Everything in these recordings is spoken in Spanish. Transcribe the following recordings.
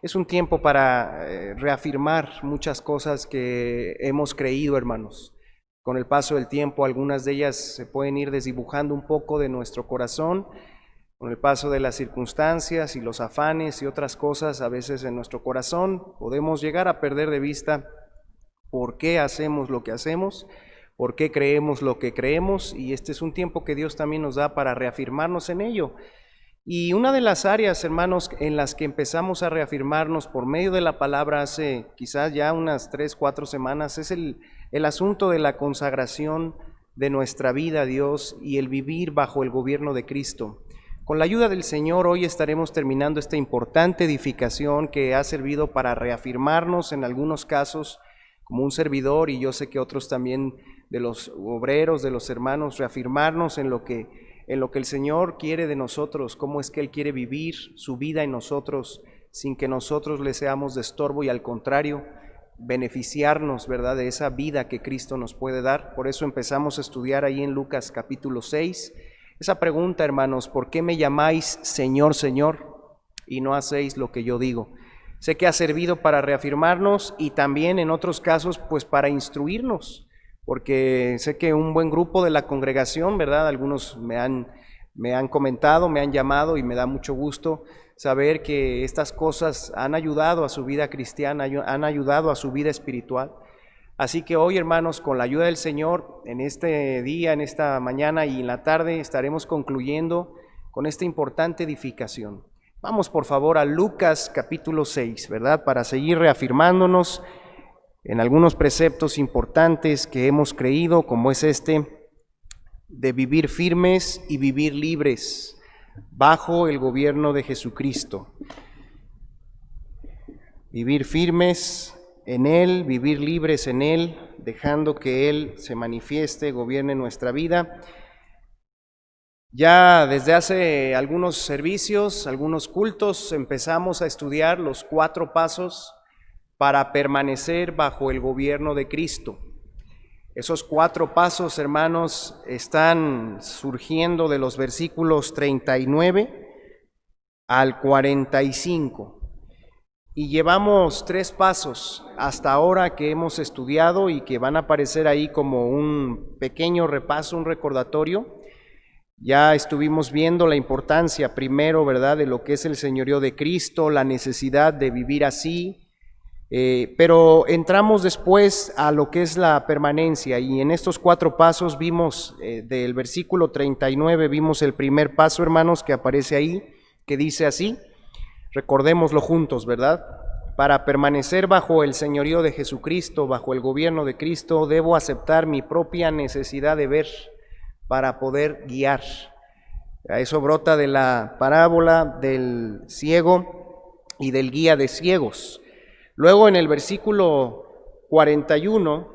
es un tiempo para reafirmar muchas cosas que hemos creído, hermanos. Con el paso del tiempo, algunas de ellas se pueden ir desdibujando un poco de nuestro corazón, con el paso de las circunstancias y los afanes y otras cosas, a veces en nuestro corazón podemos llegar a perder de vista por qué hacemos lo que hacemos, por qué creemos lo que creemos, y este es un tiempo que Dios también nos da para reafirmarnos en ello. Y una de las áreas, hermanos, en las que empezamos a reafirmarnos por medio de la palabra hace quizás ya unas 3, 4 semanas, es el asunto de la consagración de nuestra vida a Dios y el vivir bajo el gobierno de Cristo. Con la ayuda del Señor, hoy estaremos terminando esta importante edificación que ha servido para reafirmarnos en algunos casos como un servidor, y yo sé que otros también de los obreros, de los hermanos, reafirmarnos en lo que el Señor quiere de nosotros, cómo es que Él quiere vivir su vida en nosotros sin que nosotros le seamos de estorbo, y al contrario, beneficiarnos, ¿verdad?, de esa vida que Cristo nos puede dar. Por eso empezamos a estudiar ahí en Lucas capítulo 6, esa pregunta, hermanos: ¿por qué me llamáis Señor, Señor, y no hacéis lo que yo digo? Sé que ha servido para reafirmarnos y también en otros casos pues para instruirnos, porque sé que un buen grupo de la congregación, ¿verdad?, algunos me han comentado, me han llamado, y me da mucho gusto saber que estas cosas han ayudado a su vida cristiana, han ayudado a su vida espiritual. Así que hoy, hermanos, con la ayuda del Señor, en este día, en esta mañana y en la tarde, estaremos concluyendo con esta importante edificación. Vamos, por favor, a Lucas capítulo 6, ¿verdad?, para seguir reafirmándonos en algunos preceptos importantes que hemos creído, como es este de vivir firmes y vivir libres bajo el gobierno de Jesucristo. Vivir firmes en Él, vivir libres en Él, dejando que Él se manifieste, gobierne nuestra vida. Ya desde hace algunos servicios, algunos cultos, empezamos a estudiar los 4 pasos para permanecer bajo el gobierno de Cristo. Esos 4 pasos, hermanos, están surgiendo de los versículos 39 al 45. Y llevamos 3 pasos hasta ahora que hemos estudiado y que van a aparecer ahí como un pequeño repaso, un recordatorio. Ya estuvimos viendo la importancia primero, ¿verdad?, de lo que es el señorío de Cristo, la necesidad de vivir así, pero entramos después a lo que es la permanencia, y en estos 4 pasos vimos, del versículo 39, vimos el primer paso, hermanos, que aparece ahí, que dice así. Recordémoslo juntos, ¿verdad? Para permanecer bajo el señorío de Jesucristo, bajo el gobierno de Cristo, debo aceptar mi propia necesidad de ver para poder guiar. Eso brota de la parábola del ciego y del guía de ciegos. Luego en el versículo 41,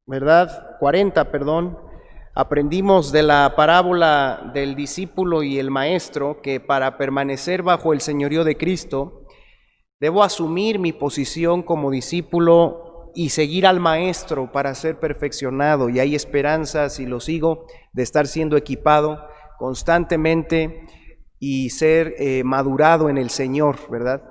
¿verdad? 40, perdón. Aprendimos de la parábola del discípulo y el maestro que para permanecer bajo el señorío de Cristo debo asumir mi posición como discípulo y seguir al maestro para ser perfeccionado, y hay esperanza, si lo sigo, de estar siendo equipado constantemente y ser madurado en el Señor, ¿verdad?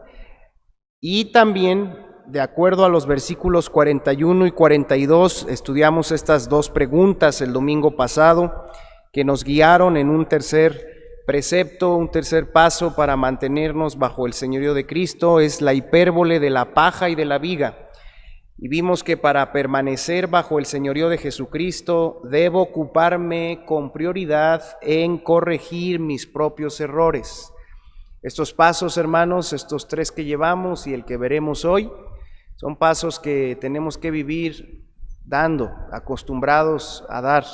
Y también, de acuerdo a los versículos 41 y 42, estudiamos estas 2 preguntas el domingo pasado, que nos guiaron en un tercer precepto, un tercer paso para mantenernos bajo el señorío de Cristo, es la hipérbole de la paja y de la viga. Y vimos que para permanecer bajo el señorío de Jesucristo, debo ocuparme con prioridad en corregir mis propios errores. Estos pasos, hermanos, estos 3 que llevamos y el que veremos hoy, son pasos que tenemos que vivir dando, acostumbrados a dar.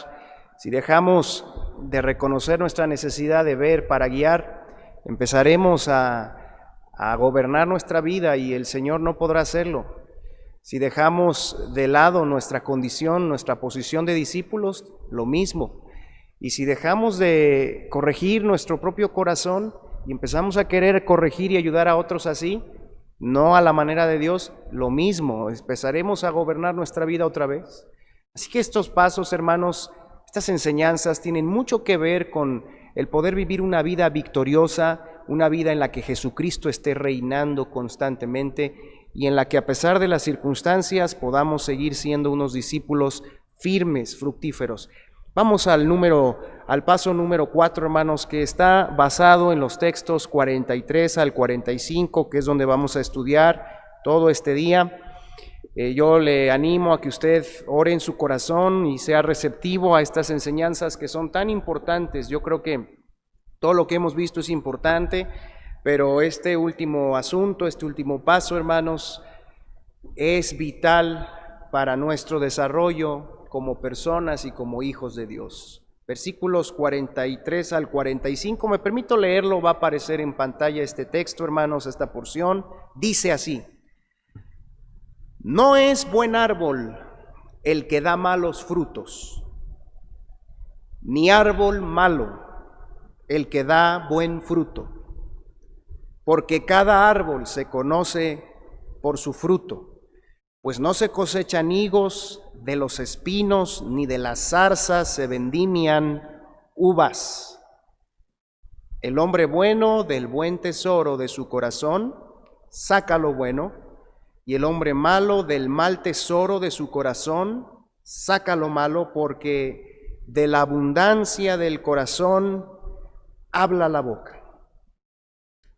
Si dejamos de reconocer nuestra necesidad de ver para guiar, empezaremos a gobernar nuestra vida y el Señor no podrá hacerlo. Si dejamos de lado nuestra condición, nuestra posición de discípulos, lo mismo. Y si dejamos de corregir nuestro propio corazón y empezamos a querer corregir y ayudar a otros así, no a la manera de Dios, lo mismo, empezaremos a gobernar nuestra vida otra vez. Así que estos pasos, hermanos, estas enseñanzas tienen mucho que ver con el poder vivir una vida victoriosa, una vida en la que Jesucristo esté reinando constantemente y en la que a pesar de las circunstancias podamos seguir siendo unos discípulos firmes, fructíferos. Vamos al paso número 4, hermanos, que está basado en los textos 43 al 45, que es donde vamos a estudiar todo este día. Yo le animo a que usted ore en su corazón y sea receptivo a estas enseñanzas que son tan importantes. Yo creo que todo lo que hemos visto es importante, pero este último asunto, este último paso, hermanos, es vital para nuestro desarrollo como personas y como hijos de Dios. Versículos 43 al 45, me permito leerlo, va a aparecer en pantalla este texto, hermanos, esta porción, dice así: No es buen árbol el que da malos frutos, ni árbol malo el que da buen fruto, porque cada árbol se conoce por su fruto, pues no se cosechan higos de los espinos, ni de las zarzas se vendimian uvas. El hombre bueno del buen tesoro de su corazón saca lo bueno, y el hombre malo del mal tesoro de su corazón saca lo malo, porque de la abundancia del corazón habla la boca.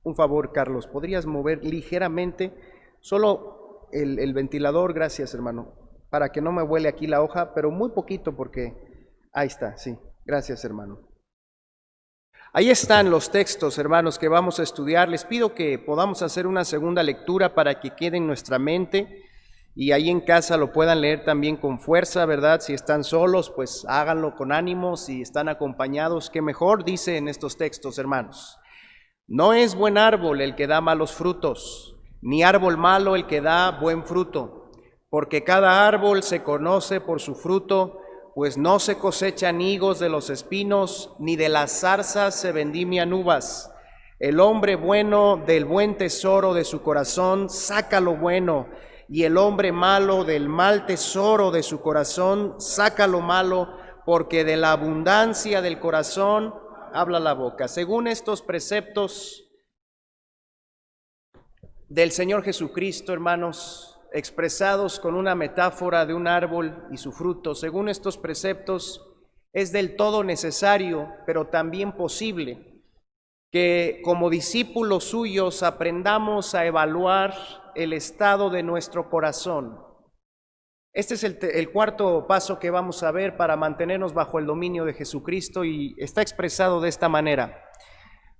Un favor, Carlos, ¿podrías mover ligeramente solo el ventilador? Gracias, hermano, para que no me huele aquí la hoja, pero muy poquito porque... Ahí está, sí, gracias, hermano. Ahí están los textos, hermanos, que vamos a estudiar. Les pido que podamos hacer una segunda lectura para que quede en nuestra mente y ahí en casa lo puedan leer también con fuerza, ¿verdad? Si están solos, pues háganlo con ánimo. Si están acompañados, qué mejor. Dice en estos textos, hermanos: No es buen árbol el que da malos frutos, ni árbol malo el que da buen fruto, porque cada árbol se conoce por su fruto. Pues no se cosechan higos de los espinos, ni de las zarzas se vendimian uvas. El hombre bueno del buen tesoro de su corazón saca lo bueno, y el hombre malo del mal tesoro de su corazón saca lo malo, porque de la abundancia del corazón habla la boca. Según estos preceptos del Señor Jesucristo, hermanos, expresados con una metáfora de un árbol y su fruto, según estos preceptos, es del todo necesario, pero también posible, que como discípulos suyos aprendamos a evaluar el estado de nuestro corazón. Este es el cuarto paso que vamos a ver para mantenernos bajo el dominio de Jesucristo, y está expresado de esta manera: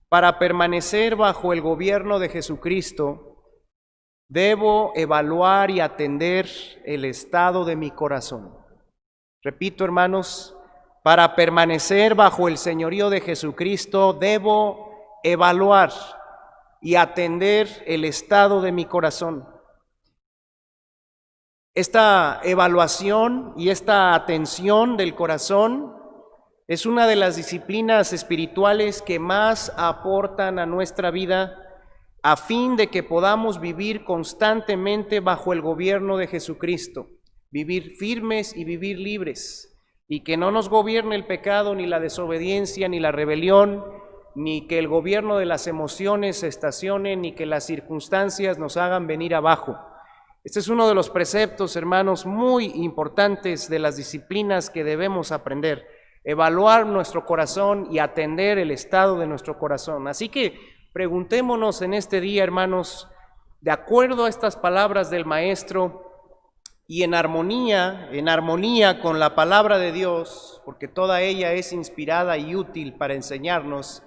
para permanecer bajo el gobierno de Jesucristo, debo evaluar y atender el estado de mi corazón. Repito, hermanos, para permanecer bajo el señorío de Jesucristo, debo evaluar y atender el estado de mi corazón. Esta evaluación y esta atención del corazón es una de las disciplinas espirituales que más aportan a nuestra vida, a fin de que podamos vivir constantemente bajo el gobierno de Jesucristo, vivir firmes y vivir libres, y que no nos gobierne el pecado, ni la desobediencia, ni la rebelión, ni que el gobierno de las emociones se estacione, ni que las circunstancias nos hagan venir abajo. Este es uno de los preceptos, hermanos, muy importantes de las disciplinas que debemos aprender: evaluar nuestro corazón y atender el estado de nuestro corazón. Así que preguntémonos en este día, hermanos, de acuerdo a estas palabras del Maestro y en armonía con la palabra de Dios, porque toda ella es inspirada y útil para enseñarnos,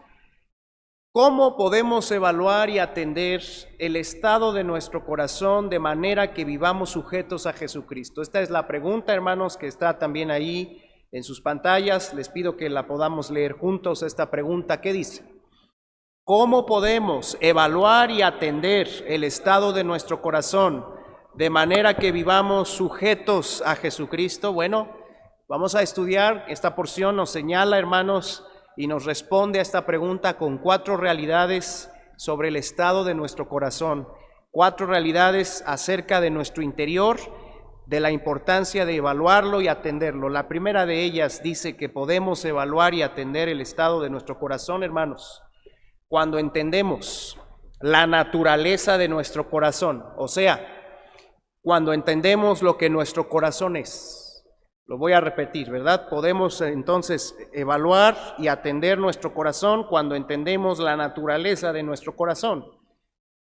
¿cómo podemos evaluar y atender el estado de nuestro corazón de manera que vivamos sujetos a Jesucristo? Esta es la pregunta, hermanos, que está también ahí en sus pantallas. Les pido que la podamos leer juntos, esta pregunta que dice: ¿cómo podemos evaluar y atender el estado de nuestro corazón de manera que vivamos sujetos a Jesucristo? Bueno, vamos a estudiar. Esta porción nos señala, hermanos, y nos responde a esta pregunta con 4 realidades sobre el estado de nuestro corazón. 4 realidades acerca de nuestro interior, de la importancia de evaluarlo y atenderlo. La primera de ellas dice que podemos evaluar y atender el estado de nuestro corazón, hermanos, cuando entendemos la naturaleza de nuestro corazón, o sea, cuando entendemos lo que nuestro corazón es. Lo voy a repetir, ¿verdad? Podemos entonces evaluar y atender nuestro corazón cuando entendemos la naturaleza de nuestro corazón.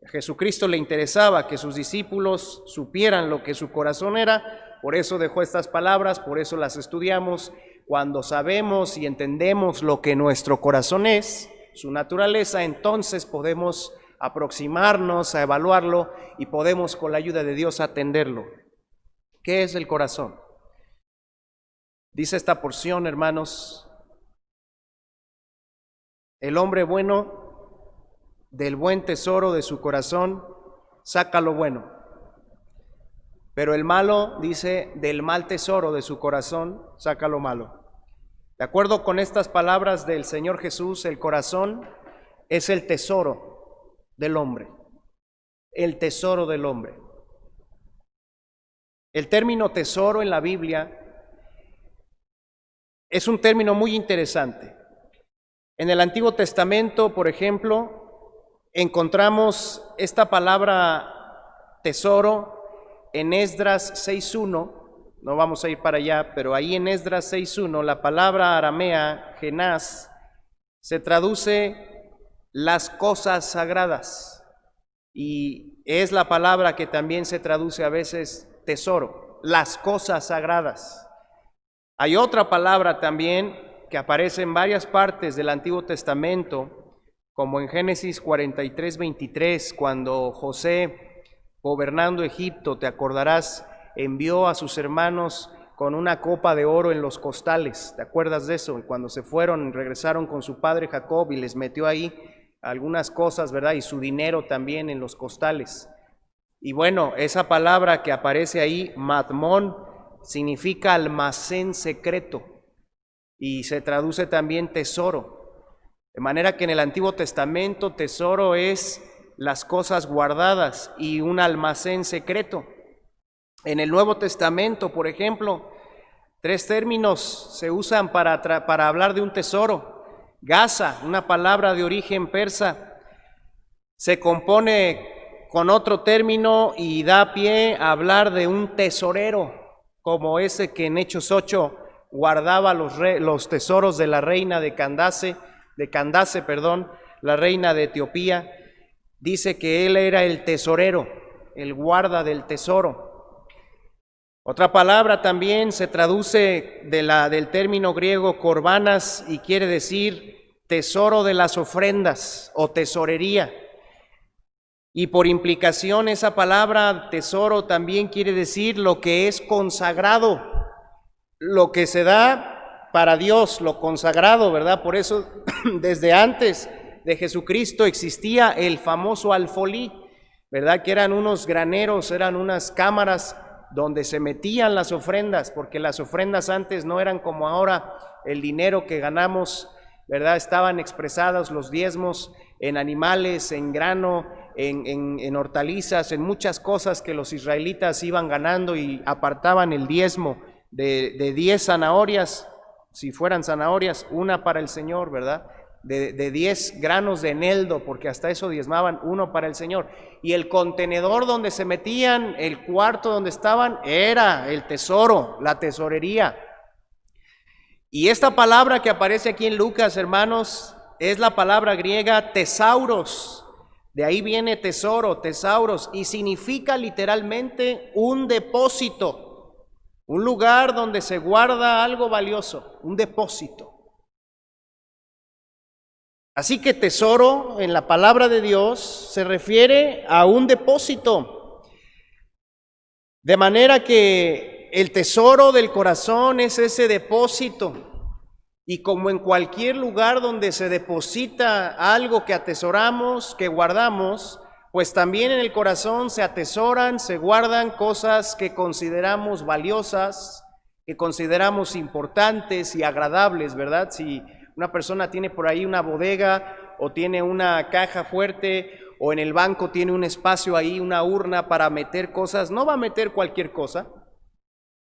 A Jesucristo le interesaba que sus discípulos supieran lo que su corazón era, por eso dejó estas palabras, por eso las estudiamos. Cuando sabemos y entendemos lo que nuestro corazón es, su naturaleza, entonces podemos aproximarnos a evaluarlo y podemos con la ayuda de Dios atenderlo. ¿Qué es el corazón? Dice esta porción, hermanos: el hombre bueno del buen tesoro de su corazón saca lo bueno, pero el malo, dice, del mal tesoro de su corazón saca lo malo. De acuerdo con estas palabras del Señor Jesús, el corazón es el tesoro del hombre, el tesoro del hombre. El término tesoro en la Biblia es un término muy interesante. En el Antiguo Testamento, por ejemplo, encontramos esta palabra tesoro en Esdras 6.1. No vamos a ir para allá, pero ahí en Esdras 6.1, la palabra aramea, genás, se traduce las cosas sagradas. Y es la palabra que también se traduce a veces tesoro, las cosas sagradas. Hay otra palabra también que aparece en varias partes del Antiguo Testamento, como en Génesis 43:23, cuando José, gobernando Egipto, te acordarás, envió a sus hermanos con una copa de oro en los costales. ¿Te acuerdas de eso? Cuando se fueron, regresaron con su padre Jacob y les metió ahí algunas cosas, ¿verdad? Y su dinero también en los costales. Y bueno, esa palabra que aparece ahí, matmón, significa almacén secreto y se traduce también tesoro. De manera que en el Antiguo Testamento tesoro es las cosas guardadas y un almacén secreto. En el Nuevo Testamento, por ejemplo, 3 términos se usan para hablar de un tesoro. Gaza, una palabra de origen persa, se compone con otro término y da pie a hablar de un tesorero, como ese que en Hechos 8 guardaba los tesoros de la reina de Candace, la reina de Etiopía. Dice que él era el tesorero, el guarda del tesoro. Otra palabra también se traduce del término griego corbanas y quiere decir tesoro de las ofrendas o tesorería. Y por implicación esa palabra tesoro también quiere decir lo que es consagrado, lo que se da para Dios, lo consagrado, ¿verdad? Por eso desde antes de Jesucristo existía el famoso alfolí, ¿verdad? Que eran unos graneros, eran unas cámaras donde se metían las ofrendas, porque las ofrendas antes no eran como ahora el dinero que ganamos, ¿verdad? Estaban expresados los diezmos en animales, en grano, en hortalizas, en muchas cosas que los israelitas iban ganando y apartaban el diezmo de 10 zanahorias, si fueran zanahorias, una para el Señor, ¿verdad? De 10 granos de eneldo, porque hasta eso diezmaban, uno para el Señor. Y el contenedor donde se metían, el cuarto donde estaban, era el tesoro, la tesorería. Y esta palabra que aparece aquí en Lucas, hermanos, es la palabra griega tesauros. De ahí viene tesoro, tesauros, y significa literalmente un depósito, un lugar donde se guarda algo valioso, un depósito. Así que tesoro en la palabra de Dios se refiere a un depósito. De manera que el tesoro del corazón es ese depósito. Y como en cualquier lugar donde se deposita algo que atesoramos, que guardamos, pues también en el corazón se atesoran, se guardan cosas que consideramos valiosas, que consideramos importantes y agradables, ¿verdad? Si una persona tiene por ahí una bodega o tiene una caja fuerte o en el banco tiene un espacio ahí, una urna para meter cosas, no va a meter cualquier cosa,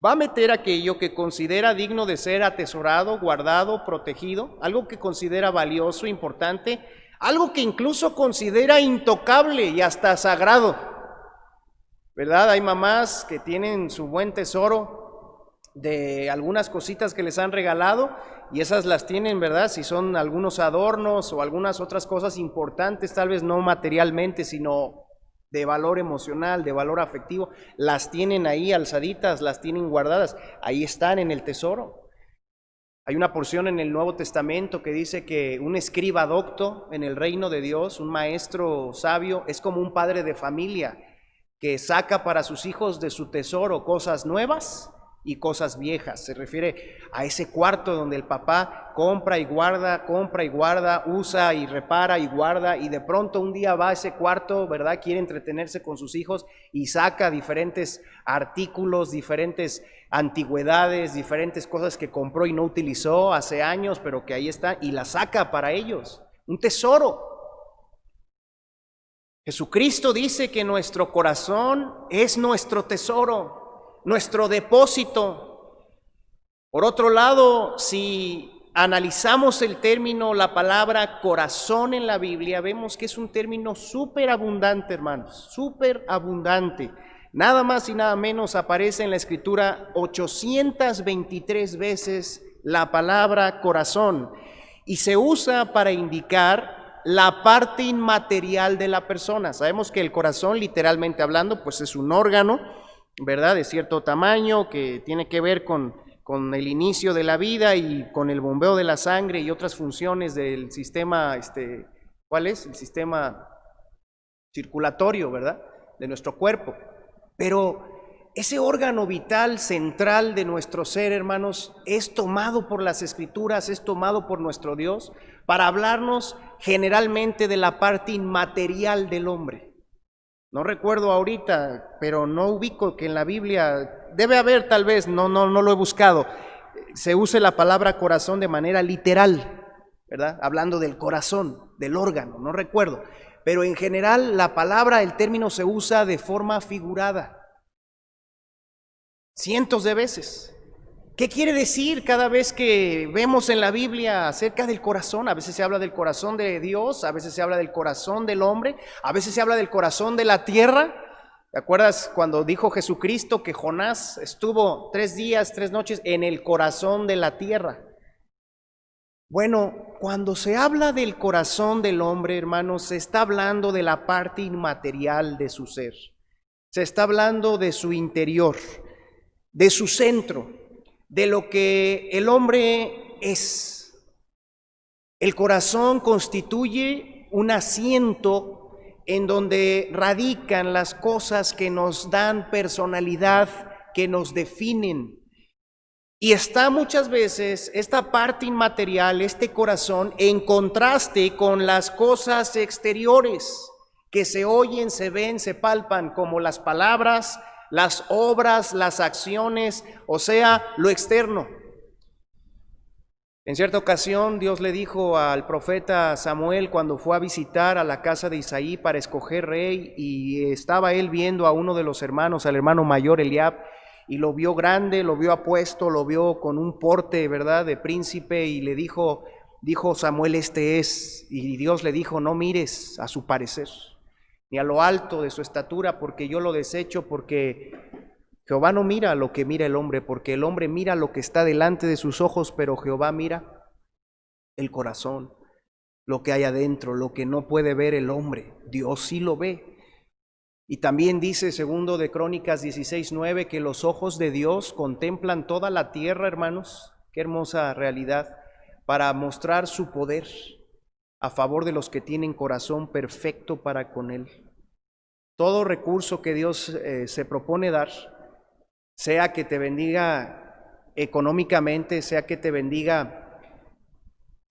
va a meter aquello que considera digno de ser atesorado, guardado, protegido, algo que considera valioso, importante, algo que incluso considera intocable y hasta sagrado, ¿verdad? Hay mamás que tienen su buen tesoro de algunas cositas que les han regalado y esas las tienen, ¿verdad? Si son algunos adornos o algunas otras cosas importantes, tal vez no materialmente, sino de valor emocional, de valor afectivo, las tienen ahí alzaditas, las tienen guardadas, ahí están en el tesoro. Hay una porción en el Nuevo Testamento que dice que un escriba docto en el reino de Dios, un maestro sabio, es como un padre de familia que saca para sus hijos de su tesoro cosas nuevas y cosas viejas. Se refiere a ese cuarto donde el papá compra y guarda, usa y repara y guarda, y de pronto un día va a ese cuarto, ¿verdad? Quiere entretenerse con sus hijos y saca diferentes artículos, diferentes antigüedades, diferentes cosas que compró y no utilizó hace años, pero que ahí está, y las saca para ellos. Un tesoro. Jesucristo dice que nuestro corazón es nuestro tesoro, nuestro depósito. Por otro lado, si analizamos el término, la palabra corazón en la Biblia, vemos que es un término súper abundante, hermanos, súper abundante. Nada más y nada menos aparece en la Escritura 823 veces la palabra corazón y se usa para indicar la parte inmaterial de la persona. Sabemos que el corazón, literalmente hablando, pues es un órgano, ¿verdad? De cierto tamaño que tiene que ver con el inicio de la vida y con el bombeo de la sangre y otras funciones del sistema, ¿cuál es? El sistema circulatorio, ¿verdad? De nuestro cuerpo. Pero ese órgano vital central de nuestro ser, hermanos, es tomado por las Escrituras, es tomado por nuestro Dios para hablarnos generalmente de la parte inmaterial del hombre. No recuerdo ahorita, pero no ubico que en la Biblia, debe haber tal vez, no lo he buscado, se use la palabra corazón de manera literal, ¿verdad? Hablando del corazón, del órgano, no recuerdo. Pero en general la palabra, el término se usa de forma figurada, cientos de veces. ¿Qué quiere decir cada vez que vemos en la Biblia acerca del corazón? A veces se habla del corazón de Dios, a veces se habla del corazón del hombre, a veces se habla del corazón de la tierra. ¿Te acuerdas cuando dijo Jesucristo que Jonás estuvo 3 días, 3 noches en el corazón de la tierra? Bueno, cuando se habla del corazón del hombre, hermanos, se está hablando de la parte inmaterial de su ser. Se está hablando de su interior, de su centro, de lo que el hombre es. El corazón constituye un asiento en donde radican las cosas que nos dan personalidad, que nos definen. Y está muchas veces esta parte inmaterial, este corazón, en contraste con las cosas exteriores que se oyen, se ven, se palpan, como las palabras, las obras, las acciones, o sea, lo externo. En cierta ocasión Dios le dijo al profeta Samuel cuando fue a visitar a la casa de Isaí para escoger rey, y estaba él viendo a uno de los hermanos, al hermano mayor Eliab, y lo vio grande, lo vio apuesto, lo vio con un porte, ¿verdad?, de príncipe, y le dijo Samuel, este es, y Dios le dijo, no mires a su parecer, ni a lo alto de su estatura, porque yo lo desecho, porque Jehová no mira lo que mira el hombre, porque el hombre mira lo que está delante de sus ojos, pero Jehová mira el corazón, lo que hay adentro, lo que no puede ver el hombre, Dios sí lo ve. Y también dice segundo de Crónicas 16:9 que los ojos de Dios contemplan toda la tierra, hermanos. Qué hermosa realidad, para mostrar su poder a favor de los que tienen corazón perfecto para con Él. Todo recurso que Dios se propone dar, sea que te bendiga económicamente, sea que te bendiga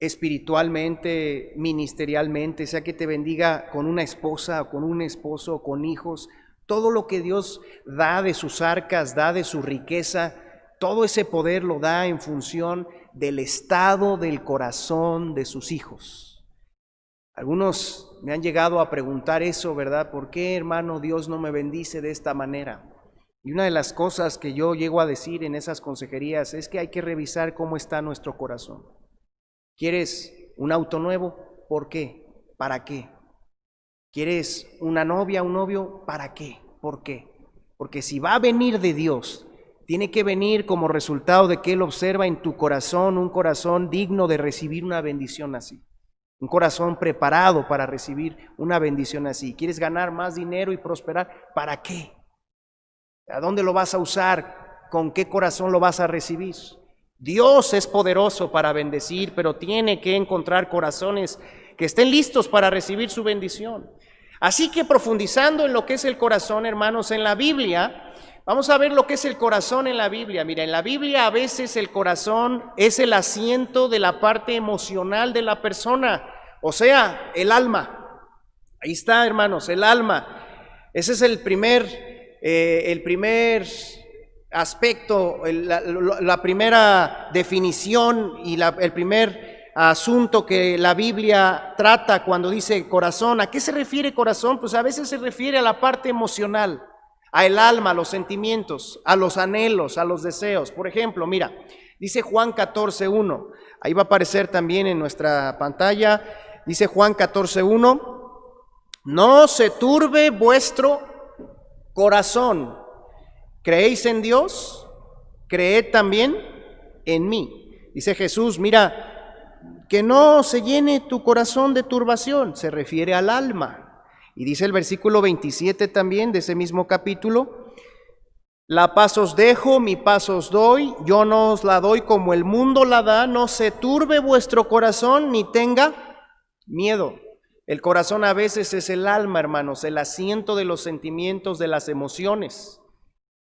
espiritualmente, ministerialmente, sea que te bendiga con una esposa, con un esposo, con hijos, todo lo que Dios da de sus arcas, da de su riqueza, todo ese poder lo da en función del estado del corazón de sus hijos. Algunos me han llegado a preguntar eso, ¿verdad? ¿Por qué, hermano, Dios no me bendice de esta manera? Y una de las cosas que yo llego a decir en esas consejerías es que hay que revisar cómo está nuestro corazón. ¿Quieres un auto nuevo? ¿Por qué? ¿Para qué? ¿Quieres una novia, un novio? ¿Para qué? ¿Por qué? Porque si va a venir de Dios, tiene que venir como resultado de que Él observa en tu corazón un corazón digno de recibir una bendición así. Un corazón preparado para recibir una bendición así. ¿Quieres ganar más dinero y prosperar? ¿Para qué? ¿A dónde lo vas a usar? ¿Con qué corazón lo vas a recibir? Dios es poderoso para bendecir, pero tiene que encontrar corazones que estén listos para recibir su bendición. Así que profundizando en lo que es el corazón, hermanos, en la Biblia, vamos a ver lo que es el corazón en la Biblia. Mira, en la Biblia a veces el corazón es el asiento de la parte emocional de la persona, o sea, el alma. Ahí está, hermanos, el alma. Ese es el primer aspecto, la primera definición y el primer asunto que la Biblia trata cuando dice corazón. ¿A qué se refiere corazón? Pues a veces se refiere a la parte emocional, a el alma, a los sentimientos, a los anhelos, a los deseos. Por ejemplo, mira, dice Juan 14:1, ahí va a aparecer también en nuestra pantalla, dice Juan 14:1, no se turbe vuestro corazón, ¿creéis en Dios? Creed también en mí. Dice Jesús, mira, que no se llene tu corazón de turbación, se refiere al alma. Y dice el versículo 27 también de ese mismo capítulo, la paz os dejo, mi paz os doy, yo no os la doy como el mundo la da, no se turbe vuestro corazón ni tenga miedo. El corazón a veces es el alma, hermanos, el asiento de los sentimientos, de las emociones.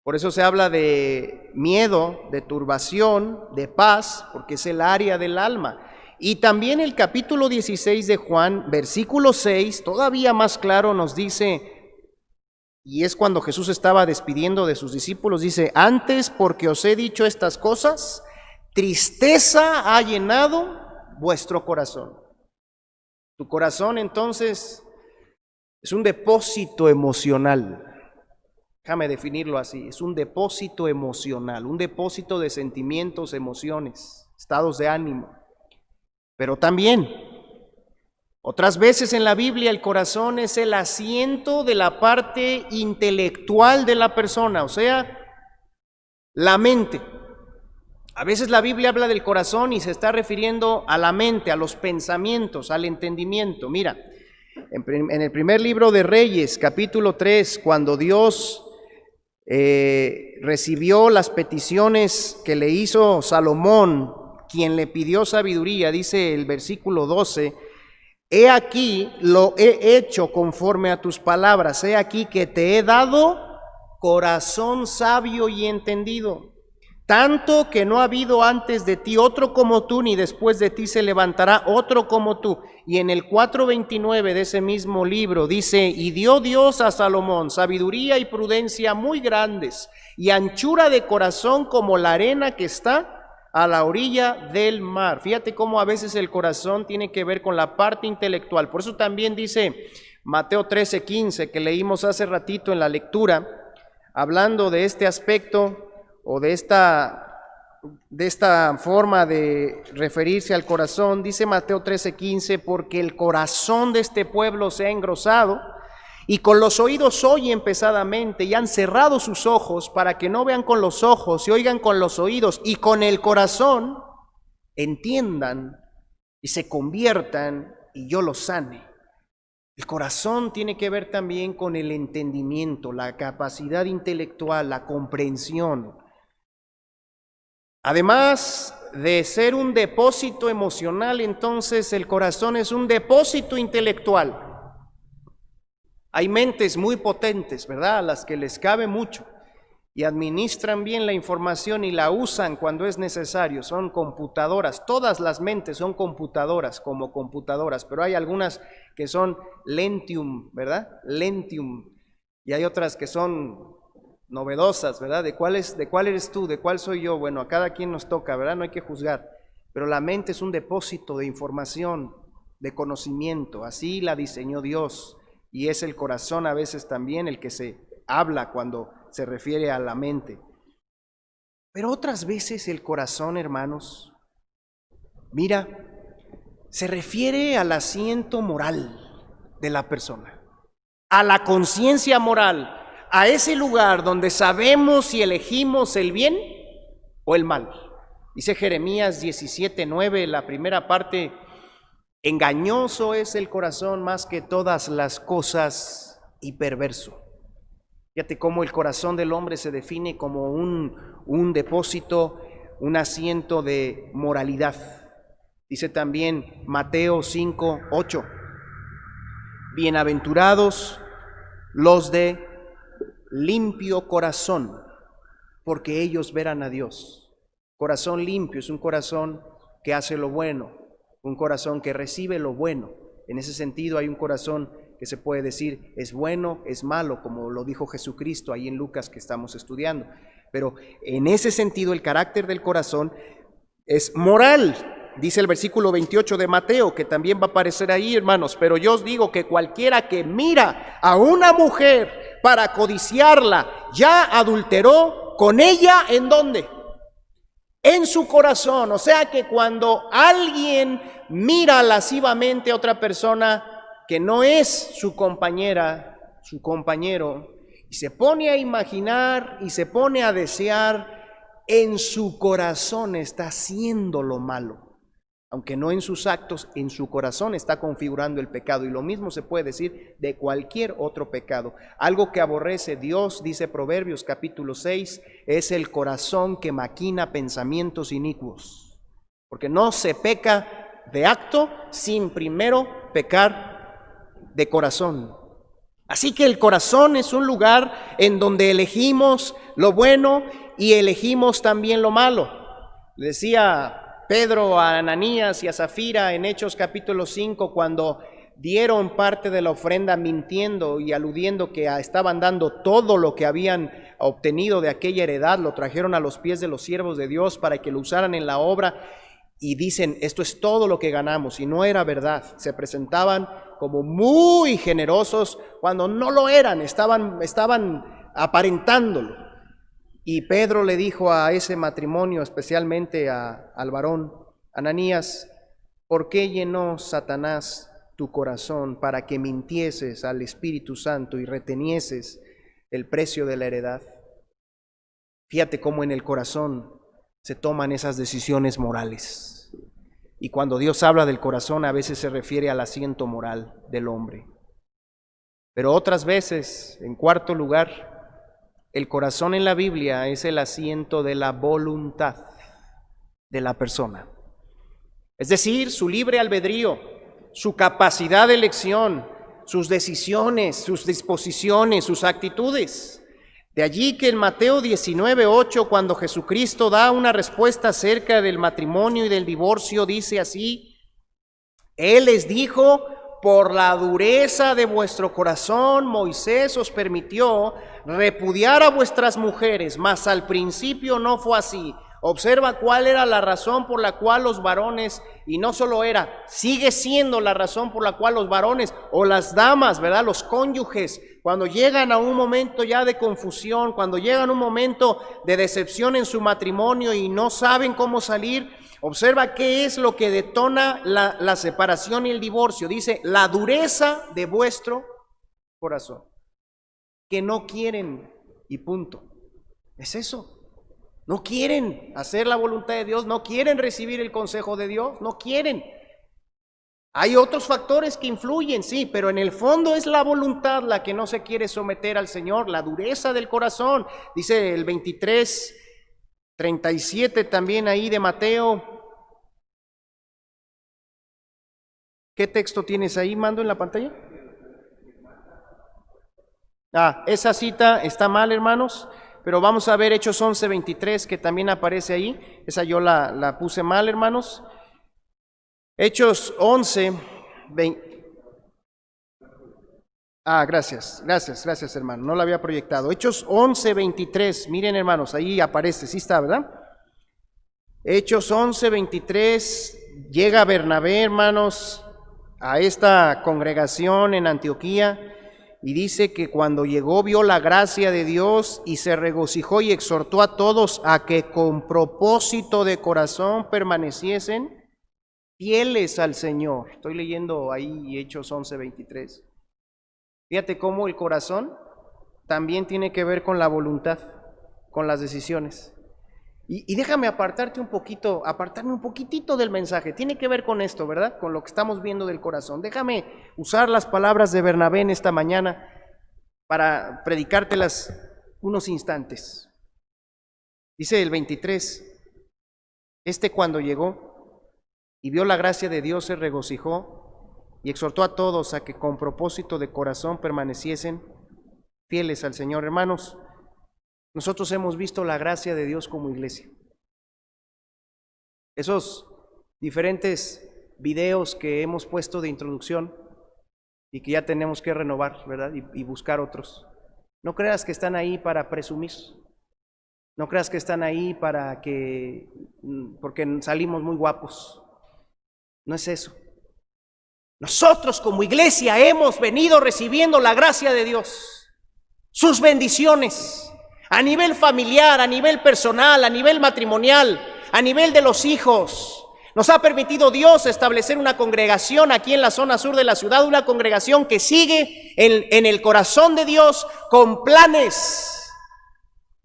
Por eso se habla de miedo, de turbación, de paz, porque es el área del alma. Y también el capítulo 16 de Juan, versículo 6, todavía más claro nos dice, y es cuando Jesús estaba despidiendo de sus discípulos, dice, antes porque os he dicho estas cosas, tristeza ha llenado vuestro corazón. Tu corazón entonces es un depósito emocional. Déjame definirlo así, es un depósito emocional, un depósito de sentimientos, emociones, estados de ánimo. Pero también, otras veces en la Biblia el corazón es el asiento de la parte intelectual de la persona, o sea, la mente. A veces la Biblia habla del corazón y se está refiriendo a la mente, a los pensamientos, al entendimiento. Mira, en el primer libro de Reyes, capítulo 3, cuando Dios recibió las peticiones que le hizo Salomón, quien le pidió sabiduría, dice el versículo 12, he aquí lo he hecho conforme a tus palabras, he aquí que te he dado corazón sabio y entendido, tanto que no ha habido antes de ti otro como tú, ni después de ti se levantará otro como tú. Y en el 4:29 de ese mismo libro dice, y dio Dios a Salomón sabiduría y prudencia muy grandes, y anchura de corazón como la arena que está a la orilla del mar. Fíjate cómo a veces el corazón tiene que ver con la parte intelectual. Por eso también dice Mateo 13:15, que leímos hace ratito en la lectura, hablando de este aspecto o de esta forma de referirse al corazón. Dice Mateo 13:15, porque el corazón de este pueblo se ha engrosado y con los oídos oyen pesadamente y han cerrado sus ojos para que no vean con los ojos y oigan con los oídos y con el corazón entiendan y se conviertan y yo los sane. El corazón tiene que ver también con el entendimiento, la capacidad intelectual, la comprensión. Además de ser un depósito emocional, entonces el corazón es un depósito intelectual. Hay mentes muy potentes, ¿verdad?, a las que les cabe mucho y administran bien la información y la usan cuando es necesario. Son computadoras, todas las mentes son computadoras, como computadoras, pero hay algunas que son lentium, ¿verdad? Lentium. Y hay otras que son novedosas, ¿verdad? ¿De cuál eres tú? ¿De cuál soy yo? Bueno, a cada quien nos toca, ¿verdad? No hay que juzgar. Pero la mente es un depósito de información, de conocimiento. Así la diseñó Dios. Y es el corazón a veces también el que se habla cuando se refiere a la mente. Pero otras veces el corazón, hermanos, mira, se refiere al asiento moral de la persona, a la conciencia moral, a ese lugar donde sabemos si elegimos el bien o el mal. Dice Jeremías 17:9, la primera parte: engañoso es el corazón más que todas las cosas y perverso. Fíjate cómo el corazón del hombre se define como un depósito, un asiento de moralidad. Dice también Mateo 5:8, bienaventurados los de limpio corazón, porque ellos verán a Dios. Corazón limpio es un corazón que hace lo bueno, un corazón que recibe lo bueno. En ese sentido hay un corazón que se puede decir es bueno, es malo, como lo dijo Jesucristo ahí en Lucas que estamos estudiando. Pero en ese sentido el carácter del corazón es moral. Dice el versículo 28 de Mateo, que también va a aparecer ahí, hermanos: pero yo os digo que cualquiera que mira a una mujer para codiciarla, ya adulteró con ella, ¿en dónde? En su corazón. O sea que cuando alguien mira lascivamente a otra persona que no es su compañera, su compañero, y se pone a imaginar y se pone a desear, en su corazón está haciendo lo malo. Aunque no en sus actos, en su corazón está configurando el pecado. Y lo mismo se puede decir de cualquier otro pecado. Algo que aborrece Dios, dice Proverbios capítulo 6, es el corazón que maquina pensamientos inicuos. Porque no se peca de acto sin primero pecar de corazón. Así que el corazón es un lugar en donde elegimos lo bueno y elegimos también lo malo. Le decía Pedro a Ananías y a Zafira en Hechos capítulo 5, cuando dieron parte de la ofrenda mintiendo y aludiendo que estaban dando todo lo que habían obtenido de aquella heredad, lo trajeron a los pies de los siervos de Dios para que lo usaran en la obra, y dicen: esto es todo lo que ganamos, y no era verdad. Se presentaban como muy generosos cuando no lo eran, estaban aparentándolo. Y Pedro le dijo a ese matrimonio, especialmente al varón Ananías: ¿por qué llenó Satanás tu corazón para que mintieses al Espíritu Santo y retenieses el precio de la heredad? Fíjate cómo en el corazón se toman esas decisiones morales. Y cuando Dios habla del corazón, a veces se refiere al asiento moral del hombre. Pero otras veces, en cuarto lugar, el corazón en la Biblia es el asiento de la voluntad de la persona. Es decir, su libre albedrío, su capacidad de elección, sus decisiones, sus disposiciones, sus actitudes. De allí que en Mateo 19:8, cuando Jesucristo da una respuesta acerca del matrimonio y del divorcio, dice así: Él les dijo: por la dureza de vuestro corazón, Moisés os permitió repudiar a vuestras mujeres, mas al principio no fue así. Observa cuál era la razón por la cual los varones, y no solo era, sigue siendo la razón por la cual los varones o las damas, ¿verdad?, los cónyuges, cuando llegan a un momento ya de confusión, cuando llegan a un momento de decepción en su matrimonio y no saben cómo salir, observa qué es lo que detona la separación y el divorcio. Dice: la dureza de vuestro corazón, que no quieren, y punto. Es eso. No quieren hacer la voluntad de Dios, no quieren recibir el consejo de Dios, no quieren. Hay otros factores que influyen, sí, pero en el fondo es la voluntad la que no se quiere someter al Señor, la dureza del corazón. Dice el 23:37 también ahí de Mateo. ¿Qué texto tienes ahí, Mando, en la pantalla? Esa cita está mal, hermanos. Pero vamos a ver Hechos 11:23, que también aparece ahí. Esa yo la puse mal, hermanos. Hechos 11:20. Gracias, hermano. No la había proyectado. Hechos 11:23. Miren, hermanos, ahí aparece. Sí está, ¿verdad? Hechos 11:23. Llega Bernabé, hermanos, a esta congregación en Antioquía. Y dice que cuando llegó vio la gracia de Dios y se regocijó y exhortó a todos a que con propósito de corazón permaneciesen fieles al Señor. Estoy leyendo ahí Hechos 11:23. Fíjate cómo el corazón también tiene que ver con la voluntad, con las decisiones. Y déjame apartarme un poquitito del mensaje. Tiene que ver con esto, ¿verdad? Con lo que estamos viendo del corazón. Déjame usar las palabras de Bernabé en esta mañana para predicártelas unos instantes. Dice el 23, cuando llegó y vio la gracia de Dios se regocijó y exhortó a todos a que con propósito de corazón permaneciesen fieles al Señor. Hermanos, nosotros hemos visto la gracia de Dios como iglesia. Esos diferentes videos que hemos puesto de introducción y que ya tenemos que renovar, ¿verdad? Y buscar otros. No creas que están ahí para presumir. No creas que están ahí porque salimos muy guapos. No es eso. Nosotros como iglesia hemos venido recibiendo la gracia de Dios, sus bendiciones, a nivel familiar, a nivel personal, a nivel matrimonial, a nivel de los hijos. Nos ha permitido Dios establecer una congregación aquí en la zona sur de la ciudad, una congregación que sigue en el corazón de Dios con planes.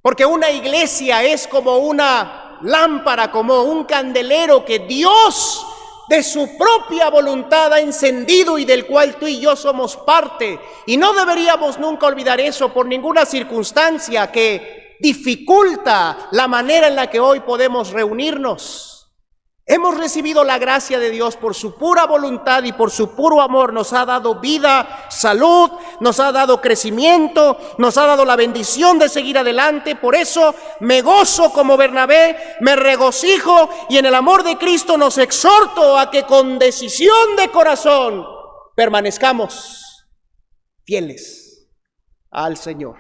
Porque una iglesia es como una lámpara, como un candelero que Dios de su propia voluntad ha encendido y del cual tú y yo somos parte. Y no deberíamos nunca olvidar eso por ninguna circunstancia que dificulta la manera en la que hoy podemos reunirnos. Hemos recibido la gracia de Dios por su pura voluntad y por su puro amor. Nos ha dado vida, salud, nos ha dado crecimiento, nos ha dado la bendición de seguir adelante. Por eso me gozo como Bernabé, me regocijo y en el amor de Cristo nos exhorto a que con decisión de corazón permanezcamos fieles al Señor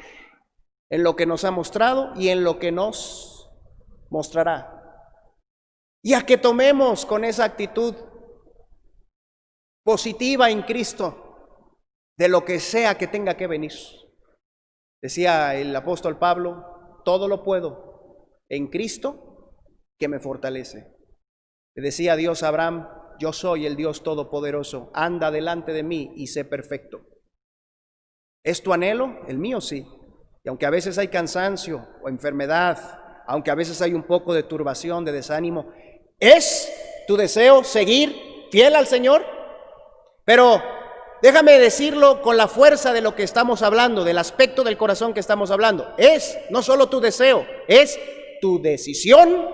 en lo que nos ha mostrado y en lo que nos mostrará. Y a que tomemos con esa actitud positiva en Cristo de lo que sea que tenga que venir. Decía el apóstol Pablo, todo lo puedo en Cristo que me fortalece. Le decía Dios a Abraham, yo soy el Dios todopoderoso, anda delante de mí y sé perfecto. ¿Es tu anhelo? El mío sí. Y aunque a veces hay cansancio o enfermedad, aunque a veces hay un poco de turbación, de desánimo, ¿es tu deseo seguir fiel al Señor? Pero déjame decirlo con la fuerza de lo que estamos hablando, del aspecto del corazón que estamos hablando. Es no solo tu deseo, es tu decisión,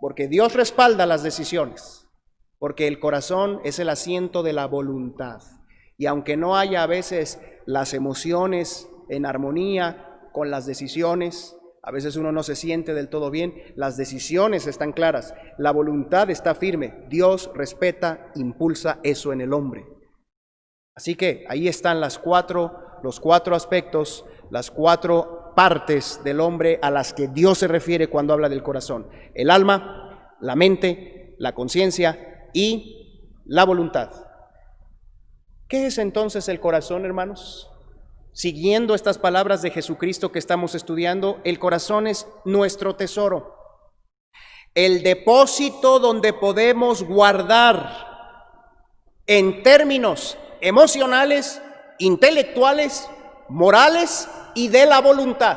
porque Dios respalda las decisiones, porque el corazón es el asiento de la voluntad. Y aunque no haya a veces las emociones en armonía con las decisiones, a veces uno no se siente del todo bien, las decisiones están claras, la voluntad está firme, Dios respeta, impulsa eso en el hombre. Así que ahí están los cuatro aspectos, las cuatro partes del hombre a las que Dios se refiere cuando habla del corazón: el alma, la mente, la conciencia y la voluntad. ¿Qué es entonces el corazón, hermanos? Siguiendo estas palabras de Jesucristo que estamos estudiando, el corazón es nuestro tesoro, el depósito donde podemos guardar en términos emocionales, intelectuales, morales y de la voluntad.